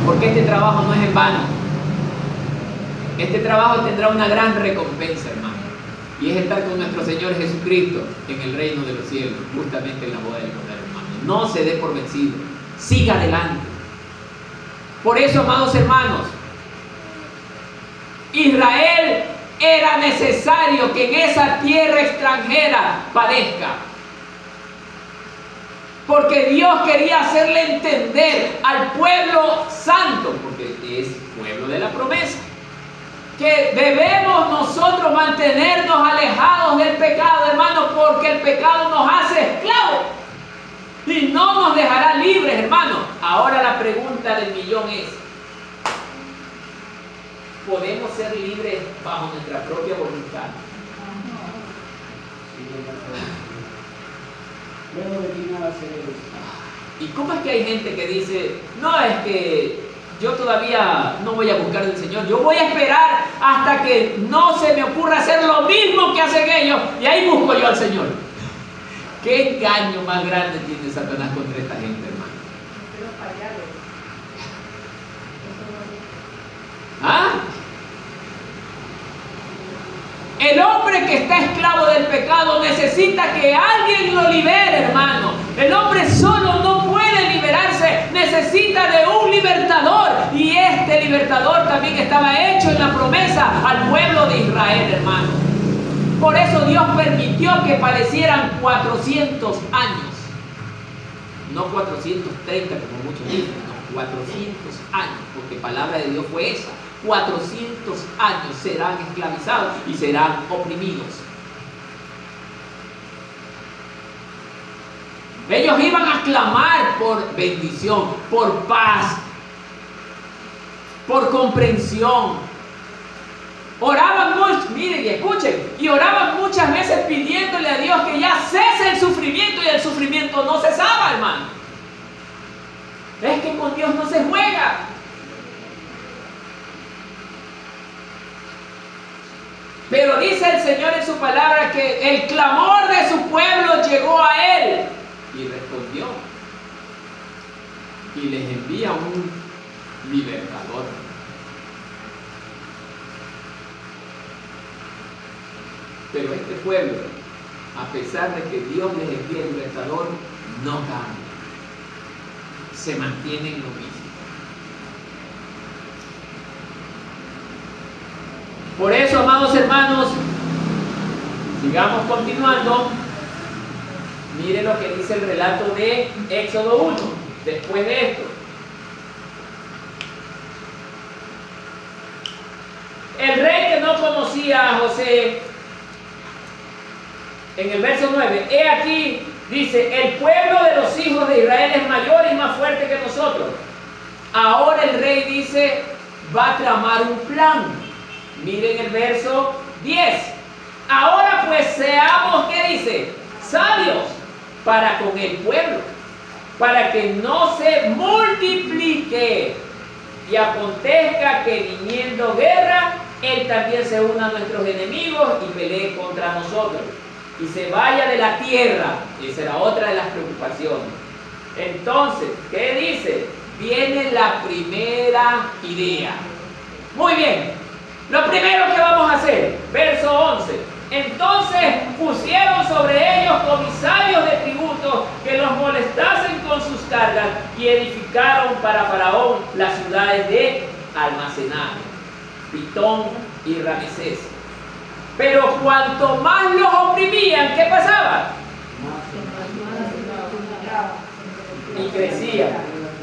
porque este trabajo no es en vano. Este trabajo tendrá una gran recompensa, hermano, y es estar con nuestro Señor Jesucristo en el reino de los cielos, justamente en la boda del Cordero, hermano. No se dé por vencido, siga adelante. Por eso, amados hermanos, Israel era necesario que en esa tierra extranjera padezca, porque Dios quería hacerle entender al pueblo santo, porque es pueblo de la promesa, que debemos nosotros mantenernos alejados del pecado, hermanos, porque el pecado nos hace esclavos y no nos dejará libres, hermanos. Ahora la pregunta del millón es, ¿podemos ser libres bajo nuestra propia voluntad? ¿Y cómo es que hay gente que dice, no, es que yo todavía no voy a buscar al Señor, yo voy a esperar hasta que no se me ocurra hacer lo mismo que hacen ellos y ahí busco yo al Señor? ¿Qué engaño más grande tiene Satanás contra esta gente, hermano? ¿Ah? El hombre que está esclavo del pecado necesita que alguien lo libere, hermano. El hombre solo no puede liberarse, necesita de un libertador. Y este libertador también estaba hecho en la promesa al pueblo de Israel, hermano. Por eso Dios permitió que padecieran 400 años. No 430 como muchos dicen, no, 400 años, porque palabra de Dios fue esa. 400 años serán esclavizados y serán oprimidos. Ellos iban a clamar por bendición, por paz, por comprensión. Oraban mucho, miren y escuchen, y oraban muchas veces pidiéndole a Dios que ya cese el sufrimiento, y el sufrimiento no cesaba, hermano. Es que con Dios no se juega. Pero dice el Señor en su palabra que el clamor de su pueblo llegó a Él y respondió y les envía un libertador. Pero este pueblo, a pesar de que Dios les envía el libertador, no cambia, se mantiene en lo mismo. Por eso, amados hermanos, sigamos continuando. Miren lo que dice el relato de Éxodo 1, después de esto. El rey que no conocía a José, en el verso 9, he aquí, dice, el pueblo de los hijos de Israel es mayor y más fuerte que nosotros. Ahora el rey dice, va a tramar un plan. Miren el verso 10. Ahora pues seamos, ¿qué dice? Sabios para con el pueblo, para que no se multiplique y acontezca que viniendo guerra, él también se una a nuestros enemigos y pelee contra nosotros, y se vaya de la tierra. Esa era otra de las preocupaciones. Entonces, ¿qué dice? Viene la primera idea. Muy bien, lo primero que vamos a hacer, verso 11. Entonces pusieron sobre ellos comisarios de tributos que los molestasen con sus cargas, y edificaron para Faraón las ciudades de almacenaje, Pitón y Ramesés. Pero cuanto más los oprimían, ¿qué pasaba? Y crecían,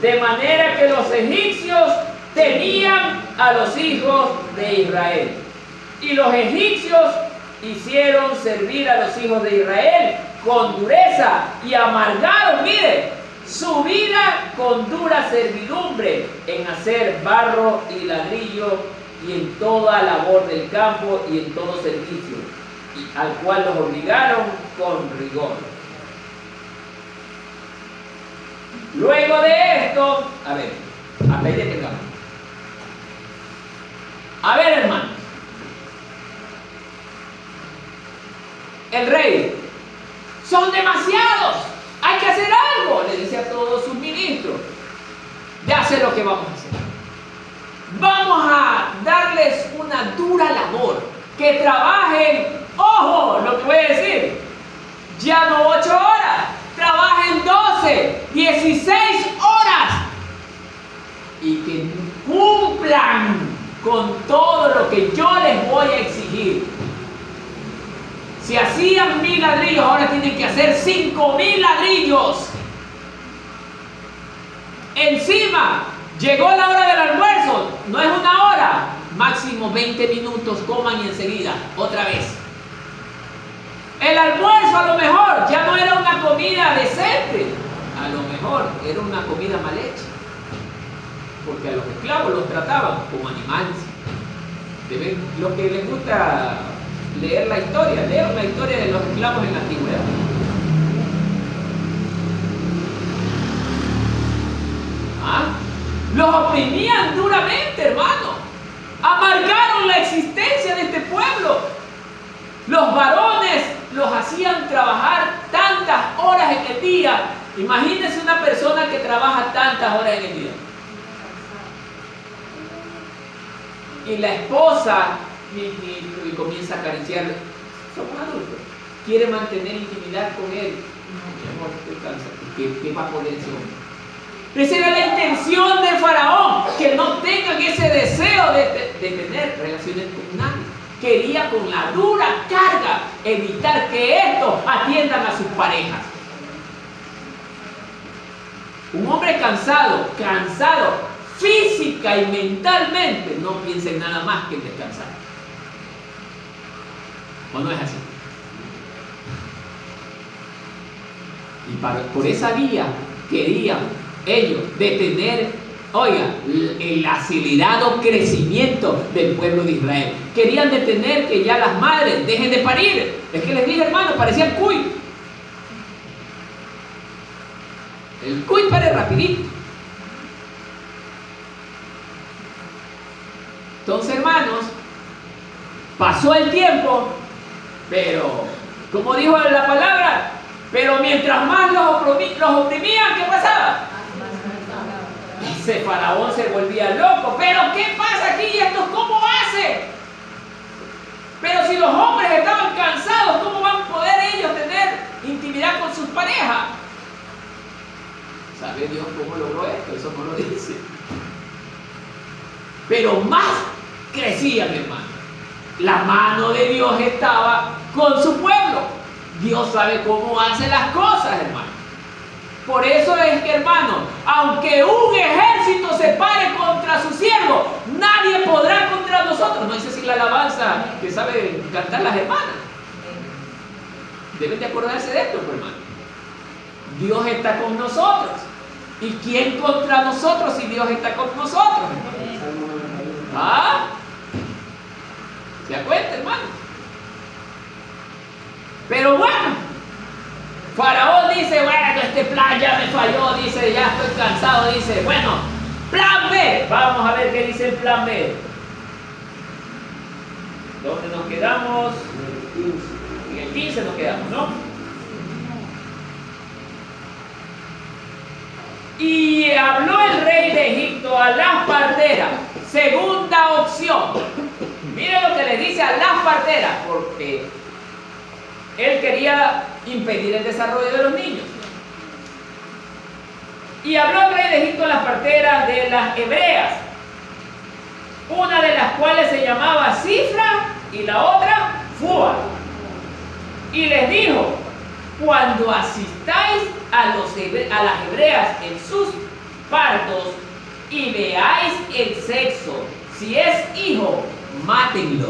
de manera que los egipcios temían a los hijos de Israel. Y los egipcios hicieron servir a los hijos de Israel con dureza y amargaron, mire, su vida con dura servidumbre en hacer barro y ladrillo y en toda labor del campo y en todo servicio, y al cual los obligaron con rigor. Luego de esto, a ver, hasta ahí detengamos. A ver, hermanos, el rey, son demasiados, hay que hacer algo, le dice a todos sus ministros. Ya sé lo que vamos a hacer. Vamos a darles una dura labor, que trabajen, ojo, lo que voy a decir, ya no 8 horas, trabajen 12, 16 horas, y que cumplan con todo lo que yo les voy a exigir. Si hacían 1000 ladrillos, ahora tienen que hacer 5000 ladrillos. Encima, llegó la hora del almuerzo, no es 1 hora, máximo 20 minutos, coman y enseguida, otra vez. El almuerzo a lo mejor ya no era una comida decente, a lo mejor era una comida mal hecha, porque a los esclavos los trataban como animales. Los que les gusta leer la historia, leer la historia de los esclavos en la antigüedad. Los oprimían duramente, hermano. Amargaron la existencia de este pueblo. Los varones los hacían trabajar tantas horas en el día. Imagínense una persona que trabaja tantas horas en el día. Y la esposa y comienza a acariciarle. Somos adultos. Quiere mantener intimidad con él. Mi amor, estoy cansado. ¿Qué va a poner ese hombre? Esa era la intención de Faraón, que no tengan ese deseo de tener relaciones con nadie. Quería con la dura carga evitar que estos atiendan a sus parejas. Un hombre cansado física y mentalmente, no piensa en nada más que en descansar. ¿O no es así? Y por esa vía querían ellos detener, oiga, el acelerado crecimiento del pueblo de Israel. Querían detener que ya las madres dejen de parir. Es que les dije, hermano, parecían cuy. El cuy pare rapidito. Entonces, hermanos, pasó el tiempo, pero, como dijo la palabra, pero mientras más los oprimían, ¿qué pasaba? Ese Faraón se volvía loco. ¿Pero qué pasa aquí? ¿Estos cómo hacen? Pero si los hombres estaban cansados, ¿cómo van a poder ellos tener intimidad con sus parejas? ¿Sabe Dios cómo logró esto? Eso no lo dice. Pero más crecía, mi hermano. La mano de Dios estaba con su pueblo. Dios sabe cómo hace las cosas, hermano. Por eso es que, hermano, aunque un ejército se pare contra su siervo, nadie podrá contra nosotros. No dice así la alabanza que saben cantar las hermanas. Deben de acordarse de esto, pues, hermano. Dios está con nosotros. ¿Y quién contra nosotros si Dios está con nosotros? ¿Ah? ¿Se da cuenta, hermano? Pero bueno, Faraón dice, bueno, este plan ya me falló, dice, ya estoy cansado, dice, bueno, plan B. Vamos a ver qué dice el plan B. ¿Dónde nos quedamos? En el 15 nos quedamos, ¿no? Y habló el rey de Egipto a las parteras. Segunda opción. Miren lo que le dice a las parteras, porque él quería impedir el desarrollo de los niños. Y habló el rey de Egipto a las parteras de las hebreas, una de las cuales se llamaba Cifra y la otra Fua. Y les dijo: cuando asistáis a las hebreas en sus partos y veáis el sexo, si es hijo, mátenlo.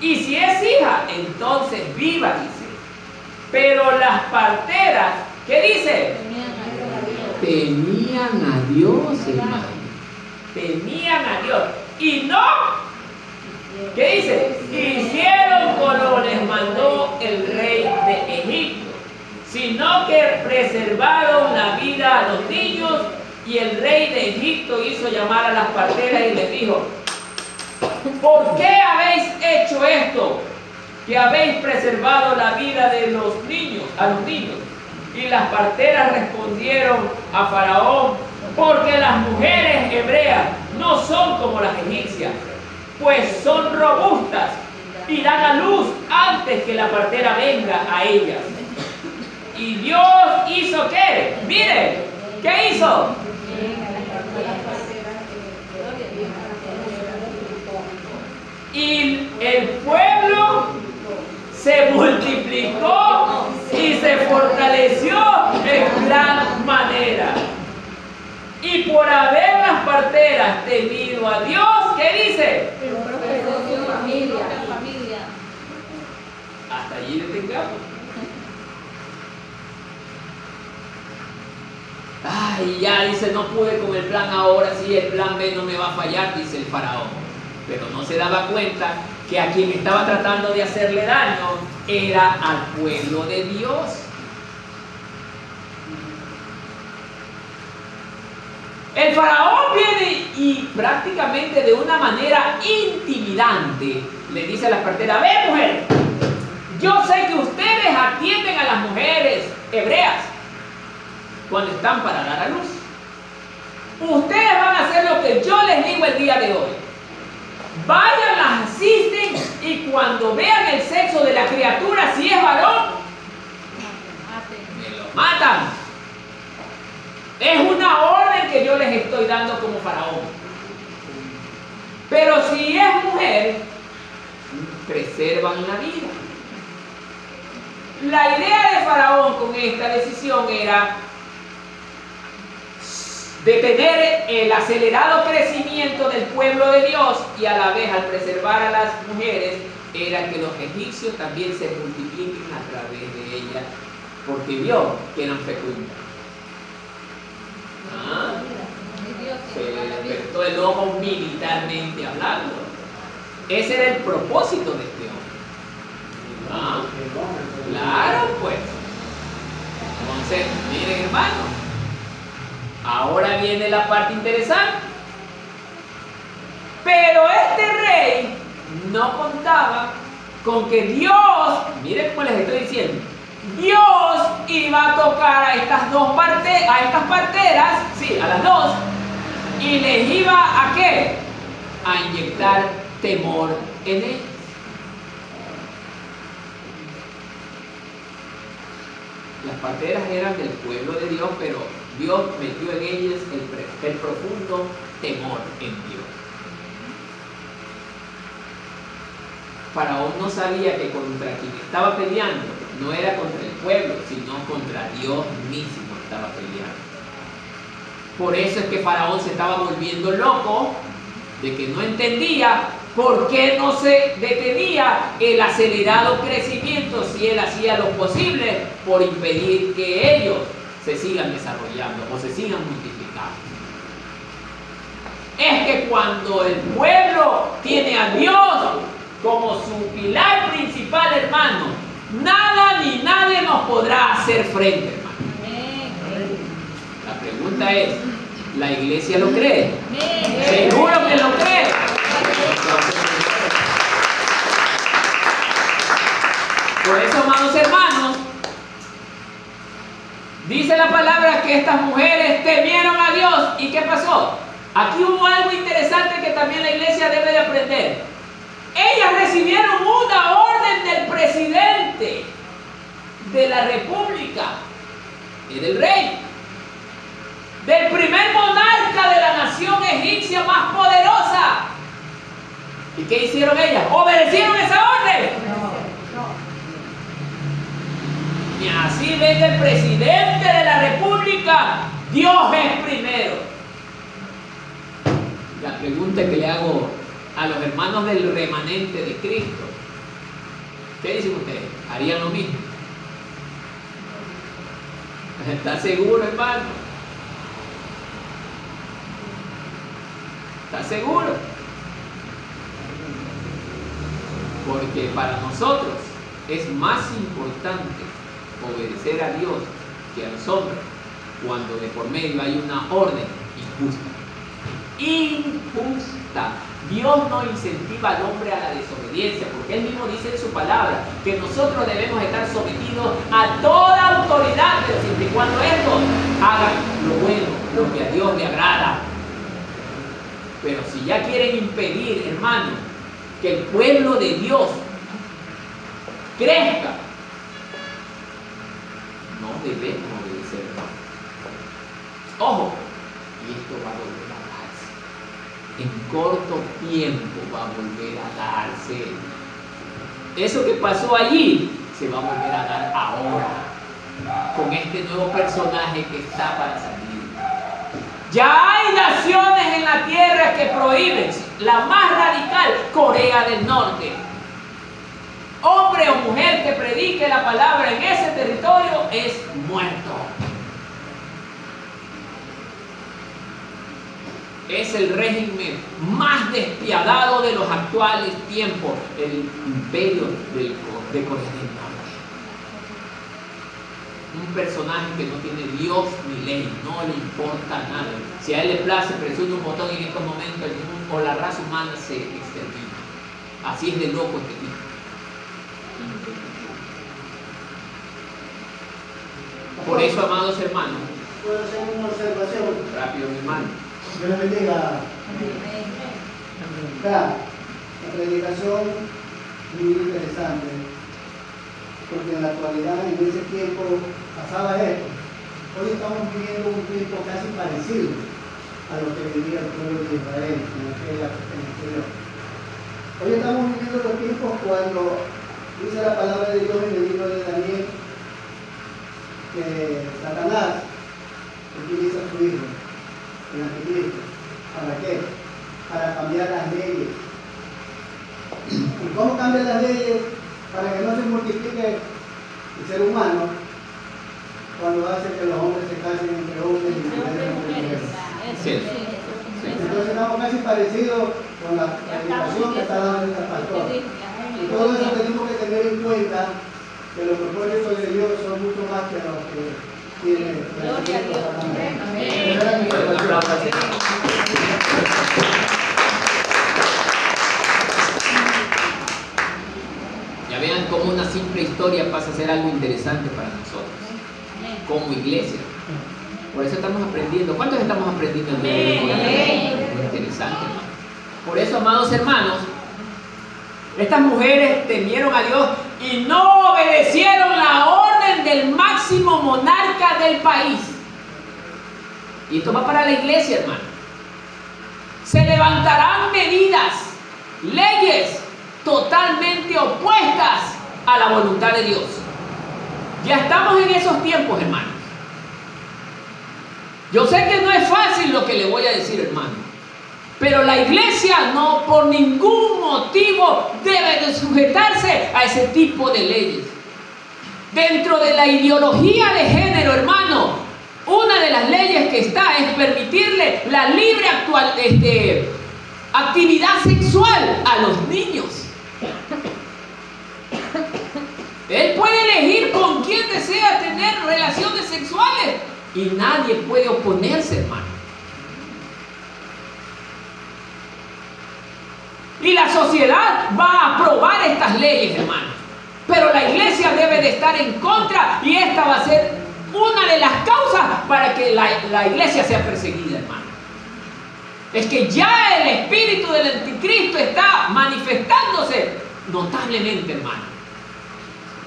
Y si es hija, entonces viva, dice. Pero las parteras, ¿qué dice? Temían a Dios, hermano. Temían a Dios. Y no, ¿qué dice? Hicieron como les mandó el rey de Egipto, sino que preservaron la vida a los niños. Y el rey de Egipto hizo llamar a las parteras y les dijo: ¿por qué habéis hecho esto? Que habéis preservado la vida de los niños, a los niños. Y las parteras respondieron a Faraón: porque las mujeres hebreas no son como las egipcias, pues son robustas y dan a luz antes que la partera venga a ellas. Y Dios hizo ¿qué? Miren, ¿qué hizo? Y el pueblo se multiplicó y se fortaleció en gran manera. Y por haber las parteras temido a Dios, ¿qué dice? Hasta allí detengamos. Ay, ya dice, no pude con el plan ahora, sí, el plan B no me va a fallar, dice el faraón. Pero no se daba cuenta que a quien estaba tratando de hacerle daño era al pueblo de Dios. El faraón viene y prácticamente de una manera intimidante le dice a las parteras: ve, mujer, yo sé que ustedes atienden a las mujeres hebreas cuando están para dar a luz. Ustedes van a hacer lo que yo les digo el día de hoy. Vayan, las asisten y cuando vean el sexo de la criatura, si es varón, me lo matan. Es una orden que yo les estoy dando como faraón. Pero si es mujer, preservan la vida. La idea de faraón con esta decisión era detener el acelerado crecimiento del pueblo de Dios, y a la vez, al preservar a las mujeres, era que los egipcios también se multipliquen a través de ellas, porque vio que eran fecundas. Se despertó el ojo militarmente hablando. Ese era el propósito de este hombre. Claro, pues. Entonces, miren, hermano, ahora viene la parte interesante. Pero este rey no contaba con que Dios, miren cómo les estoy diciendo, Dios iba a tocar a estas dos parteras, sí, a las dos, y les iba a ¿qué? A inyectar temor en ellas. Las parteras eran del pueblo de Dios, pero Dios metió en ellas el profundo temor en Dios. Faraón no sabía que contra quien estaba peleando no era contra el pueblo, sino contra Dios mismo estaba peleando. Por eso es que Faraón se estaba volviendo loco, de que no entendía por qué no se detenía el acelerado crecimiento si él hacía lo posible por impedir que ellos se sigan desarrollando o se sigan multiplicando. Es que cuando el pueblo tiene a Dios como su pilar principal, hermano, nada ni nadie nos podrá hacer frente, hermano. La pregunta es, La iglesia lo cree. Seguro que lo cree. Por eso, amados hermanos, dice la palabra que estas mujeres temieron a Dios. ¿Y qué pasó? Aquí hubo algo interesante que también la iglesia debe de aprender. Ellas recibieron una orden del presidente de la república y del rey, del primer monarca de la nación egipcia más poderosa. ¿Y qué hicieron ellas? ¿Obedecieron esa orden? Y así ven el presidente de la república, Dios es primero. La pregunta que le hago a los hermanos del remanente de Cristo, ¿qué dicen ustedes? ¿Harían lo mismo? ¿Está seguro, hermano? ¿Está seguro? Porque para nosotros es más importante obedecer a Dios que a los hombres cuando de por medio hay una orden injusta. Injusta. Dios no incentiva al hombre a la desobediencia, porque Él mismo dice en su palabra que nosotros debemos estar sometidos a toda autoridad, pero siempre y cuando estos hagan lo bueno, lo que a Dios le agrada. Pero si ya quieren impedir, hermano, que el pueblo de Dios crezca, no debemos obedecer. Ojo, y esto va a volver a darse. En corto tiempo va a volver a darse. Eso que pasó allí se va a volver a dar ahora, con este nuevo personaje que está para salir. Ya hay naciones en la tierra que prohíben, la más radical, Corea del Norte. Hombre o mujer que predique la palabra en ese territorio es muerto. Es el régimen más despiadado de los actuales tiempos, el imperio de Corea del Norte. Un personaje que no tiene Dios ni ley, no le importa nada. Si a él le place, presiona un botón y en estos momentos el mundo o la raza humana se extermina. Así es de loco este tipo. Por eso, amados hermanos, ¿puedo hacer una observación? rápido, mi hermano. Dios le bendiga. Acá, la predicación es muy interesante, porque en la actualidad, en ese tiempo, pasaba esto. Hoy estamos viviendo un tiempo casi parecido a lo que vivía el pueblo de Israel en aquella anterior. Hoy estamos viviendo los tiempos cuando dice la palabra de Dios en el libro de Daniel que Satanás utiliza a su hijo, el anticristo. ¿Para qué? Para cambiar las leyes. ¿Y cómo cambian las leyes? Para que no se multiplique el ser humano cuando hace que los hombres se casen entre hombres y mujeres entre mujeres. Sí. Entonces estamos casi parecidos con la predicación que está dando el pastor. Y todo eso tenemos que tener en cuenta que los propósitos de Dios son mucho más que los que tiene Ya vean cómo una simple historia pasa a ser algo interesante para nosotros, como iglesia. Por eso estamos aprendiendo. ¿Cuántos estamos aprendiendo el día de hoy? Muy interesante, hermano. Por eso, amados hermanos, estas mujeres temieron a Dios y no obedecieron la orden del máximo monarca del país. Y esto va para la iglesia, hermano. Se levantarán medidas, leyes totalmente opuestas a la voluntad de Dios. Ya estamos en esos tiempos, hermanos. Yo sé que no es fácil lo que le voy a decir, hermano. Pero la iglesia no por ningún motivo debe de sujetarse a ese tipo de leyes. Dentro de la ideología de género, hermano, una de las leyes que está es permitirle la libre actividad sexual a los niños. Él puede elegir con quién desea tener relaciones sexuales y nadie puede oponerse, hermano. Y la sociedad va a aprobar estas leyes, hermanos. Pero la iglesia debe de estar en contra y esta va a ser una de las causas para que la iglesia sea perseguida, hermano. Es que ya el espíritu del anticristo está manifestándose notablemente, hermano.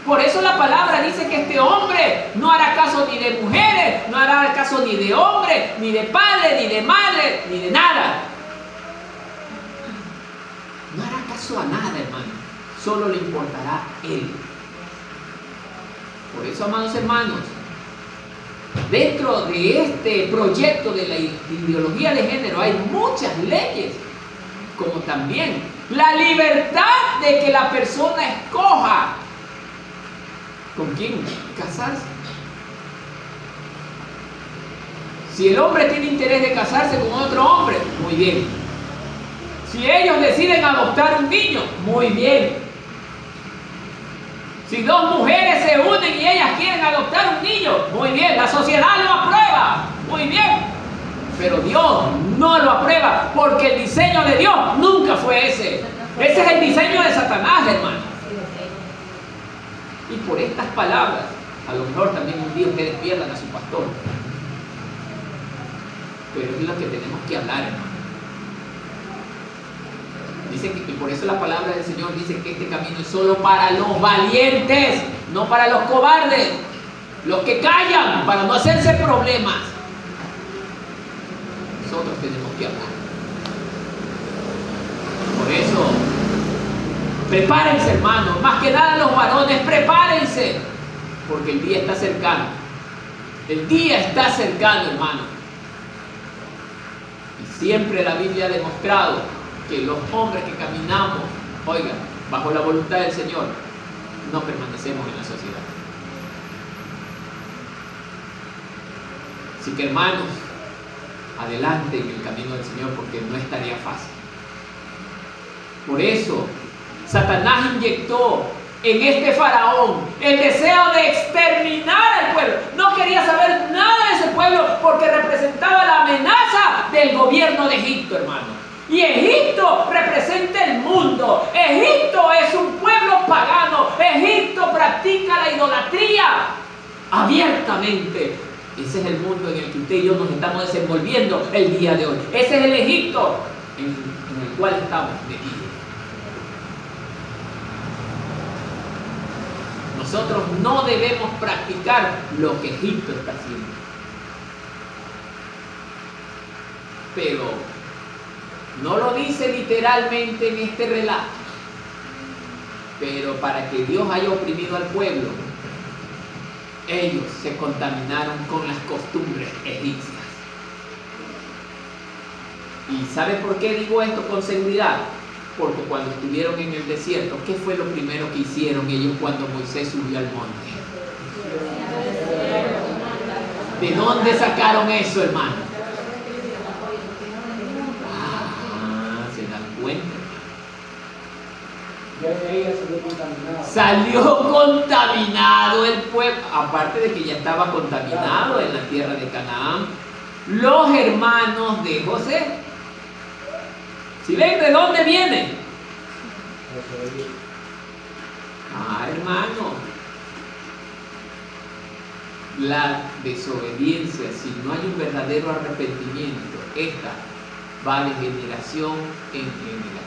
Por eso la palabra dice que este hombre no hará caso ni de mujeres, no hará caso ni de hombres, ni de padre, ni de madre, ni de nada. No hará caso a nada, hermano. Solo le importará él. Por eso, amados hermanos, dentro de este proyecto de la ideología de género hay muchas leyes, como también la libertad de que la persona escoja con quién casarse. Si el hombre tiene interés de casarse con otro hombre, muy bien. Si ellos deciden adoptar un niño, muy bien. Si dos mujeres se unen y ellas quieren adoptar un niño, muy bien. La sociedad lo aprueba, muy bien. Pero Dios no lo aprueba, porque el diseño de Dios nunca fue ese. Ese es el diseño de Satanás, hermano. Y por estas palabras, a lo mejor también un día ustedes pierdan a su pastor. Pero es lo que tenemos que hablar, hermano. Dice que por eso la palabra del Señor dice que este camino es solo para los valientes, no para los cobardes, los que callan para no hacerse problemas. Nosotros tenemos que hablar. Por eso, prepárense, hermanos, más que nada los varones, prepárense, porque el día está cercano. El día está cercano, hermano. Y siempre la Biblia ha demostrado que los hombres que caminamos, oigan, bajo la voluntad del Señor, no permanecemos en la sociedad. Así que, hermanos, adelante en el camino del Señor, porque no es tarea fácil. Por eso, Satanás inyectó en este faraón el deseo de exterminar al pueblo. No quería saber nada de ese pueblo porque representaba la amenaza del gobierno de Egipto, hermano. Y Egipto representa el mundo. Egipto es un pueblo pagano. Egipto practica la idolatría abiertamente. Ese es el mundo en el que usted y yo nos estamos desenvolviendo el día de hoy. Ese es el Egipto en el cual estamos metidos. Nosotros no debemos practicar lo que Egipto está haciendo. Pero no lo dice literalmente en este relato, pero para que Dios haya oprimido al pueblo, ellos se contaminaron con las costumbres egipcias. ¿Y sabe por qué digo esto con seguridad? Porque cuando estuvieron en el desierto, ¿qué fue lo primero que hicieron ellos cuando Moisés subió al monte? ¿De dónde sacaron eso, hermano? Salió contaminado el pueblo, aparte de que ya estaba contaminado en la tierra de Canaán. Los hermanos de José, ¿sí ven de dónde vienen? Hermano, la desobediencia, si no hay un verdadero arrepentimiento, esta va de generación en generación.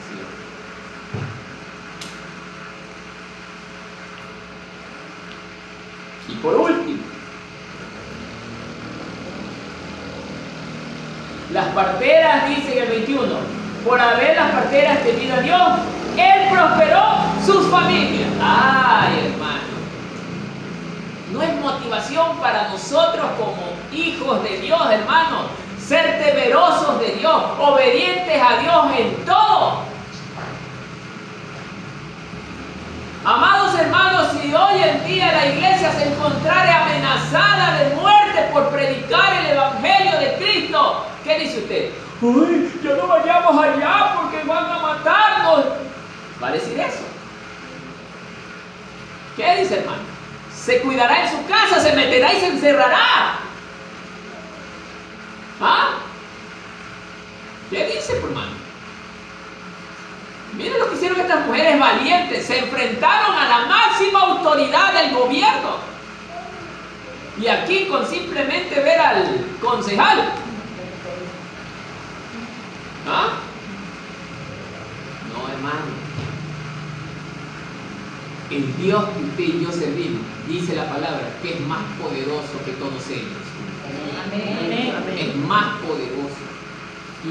Y por último, las parteras, dice en el 21, por haber las parteras temido a Dios, Él prosperó sus familias. Ay, hermano, no es motivación para nosotros como hijos de Dios, hermanos, ser temerosos de Dios, obedientes a Dios en todo. Amados hermanos, si hoy en día la iglesia se encontrara amenazada de muerte por predicar el evangelio de Cristo, ¿qué dice usted? ¡Uy, ya no vayamos allá porque van a matarnos! ¿Va a decir eso? ¿Qué dice, hermano? Se cuidará en su casa, se meterá y se encerrará. ¿Ah? ¿Qué dice, hermano? hicieron estas mujeres valientes? Se enfrentaron a la máxima autoridad del gobierno. Y aquí con simplemente ver al concejal. ¿Ah? No, hermano. El Dios que usted y yo servimos, dice la palabra, que es más poderoso que todos ellos. Amén. Es más poderoso.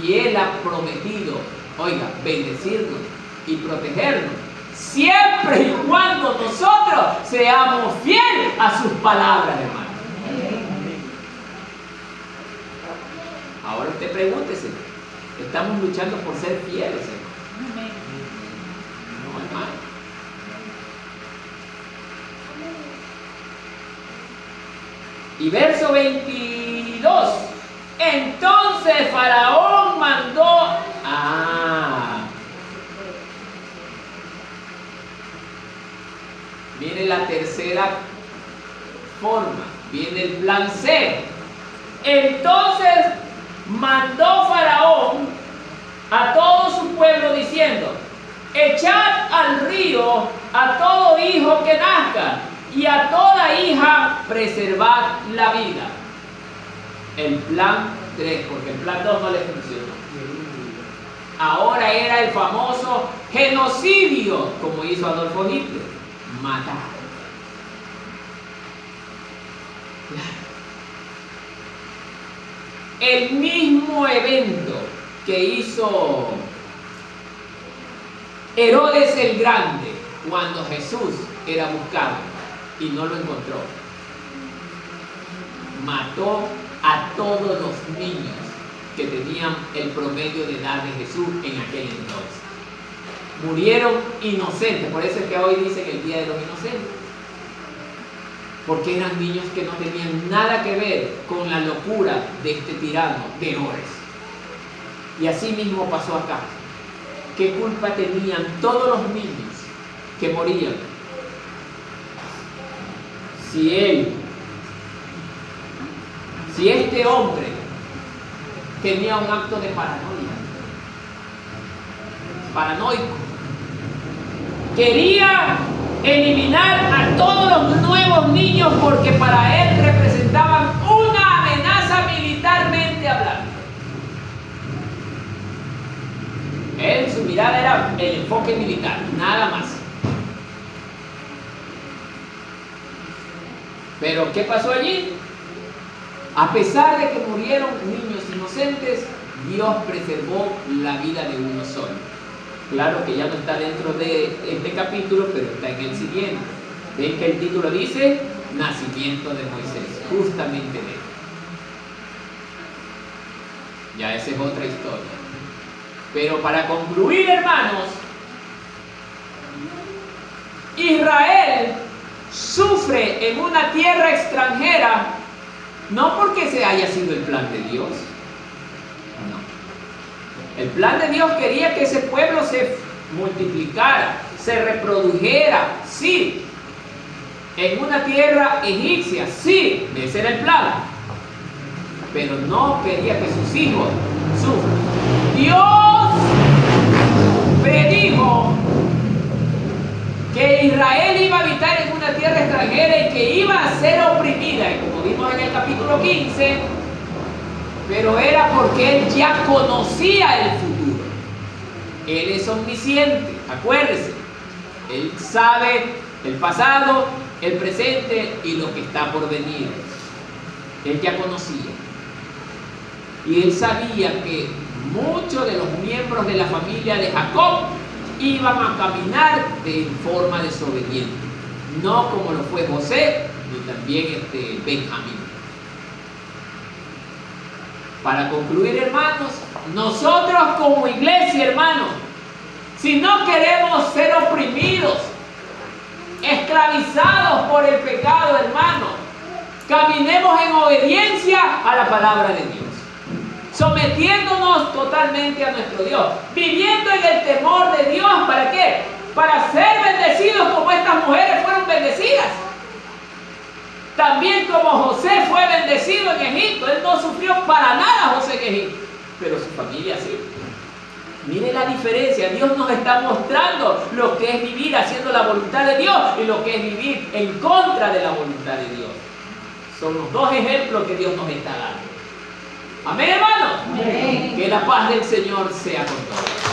Y Él ha prometido, oiga, bendecirnos y protegernos, siempre y cuando nosotros seamos fieles a sus palabras, hermano. Ahora usted pregúntese, ¿estamos luchando por ser fieles, hermano? No, hermano. Y verso 22. Entonces Faraón mandó. Viene la tercera forma. Viene el plan C. Entonces mandó Faraón a todo su pueblo diciendo: echad al río a todo hijo que nazca, y a toda hija preservad la vida. El plan 3, porque el plan 2 no le funcionó. Ahora era el famoso genocidio, como hizo Adolfo Hitler, matar. El mismo evento que hizo Herodes el Grande cuando Jesús era buscado y no lo encontró. Mató a todos los niños que tenían el promedio de edad de Jesús en aquel entonces. Murieron inocentes, por eso es que hoy dicen el Día de los Inocentes. Porque eran niños que no tenían nada que ver con la locura de este tirano de Herodes. Y así mismo pasó acá. ¿Qué culpa tenían todos los niños que morían? Si este hombre tenía un acto de paranoico, quería eliminar a todos los nuevos niños porque para él representaban una amenaza militarmente hablando. Él, su mirada era el enfoque militar, nada más. Pero ¿qué pasó allí? A pesar de que murieron niños inocentes, Dios preservó la vida de uno solo. Claro que ya no está dentro de este capítulo, pero está en el siguiente. Ven que el título dice Nacimiento de Moisés, justamente de él. Ya esa es otra historia. Pero para concluir, hermanos, Israel sufre en una tierra extranjera no porque se haya sido el plan de Dios. No. El plan de Dios quería que ese pueblo se multiplicara, se reprodujera, sí. En una tierra egipcia, sí, ese era el plan. Pero no quería que sus hijos sufran. Dios predijo que Israel iba a habitar en una tierra extranjera y que iba a ser oprimida, y como vimos en el capítulo 15, pero era porque él ya conocía el futuro. Él es omnisciente, acuérdese. Él sabe el pasado, el presente y lo que está por venir. Él ya conocía. Y él sabía que muchos de los miembros de la familia de Jacob iban a caminar de forma desobediente, no como lo fue José ni también Benjamín. Para concluir, hermanos, nosotros como iglesia, hermanos, si no queremos ser oprimidos, esclavizados por el pecado, hermanos, caminemos en obediencia a la palabra de Dios, sometiéndonos totalmente a nuestro Dios, viviendo en el temor de Dios. ¿Para qué? Para ser bendecidos como estas mujeres fueron bendecidas. También como José fue bendecido en Egipto. Él no sufrió para nada, José, en Egipto, pero su familia sí. Mire la diferencia. Dios nos está mostrando lo que es vivir haciendo la voluntad de Dios y lo que es vivir en contra de la voluntad de Dios. Son los dos ejemplos que Dios nos está dando. Amén, hermanos. Amén. Que la paz del Señor sea con todos.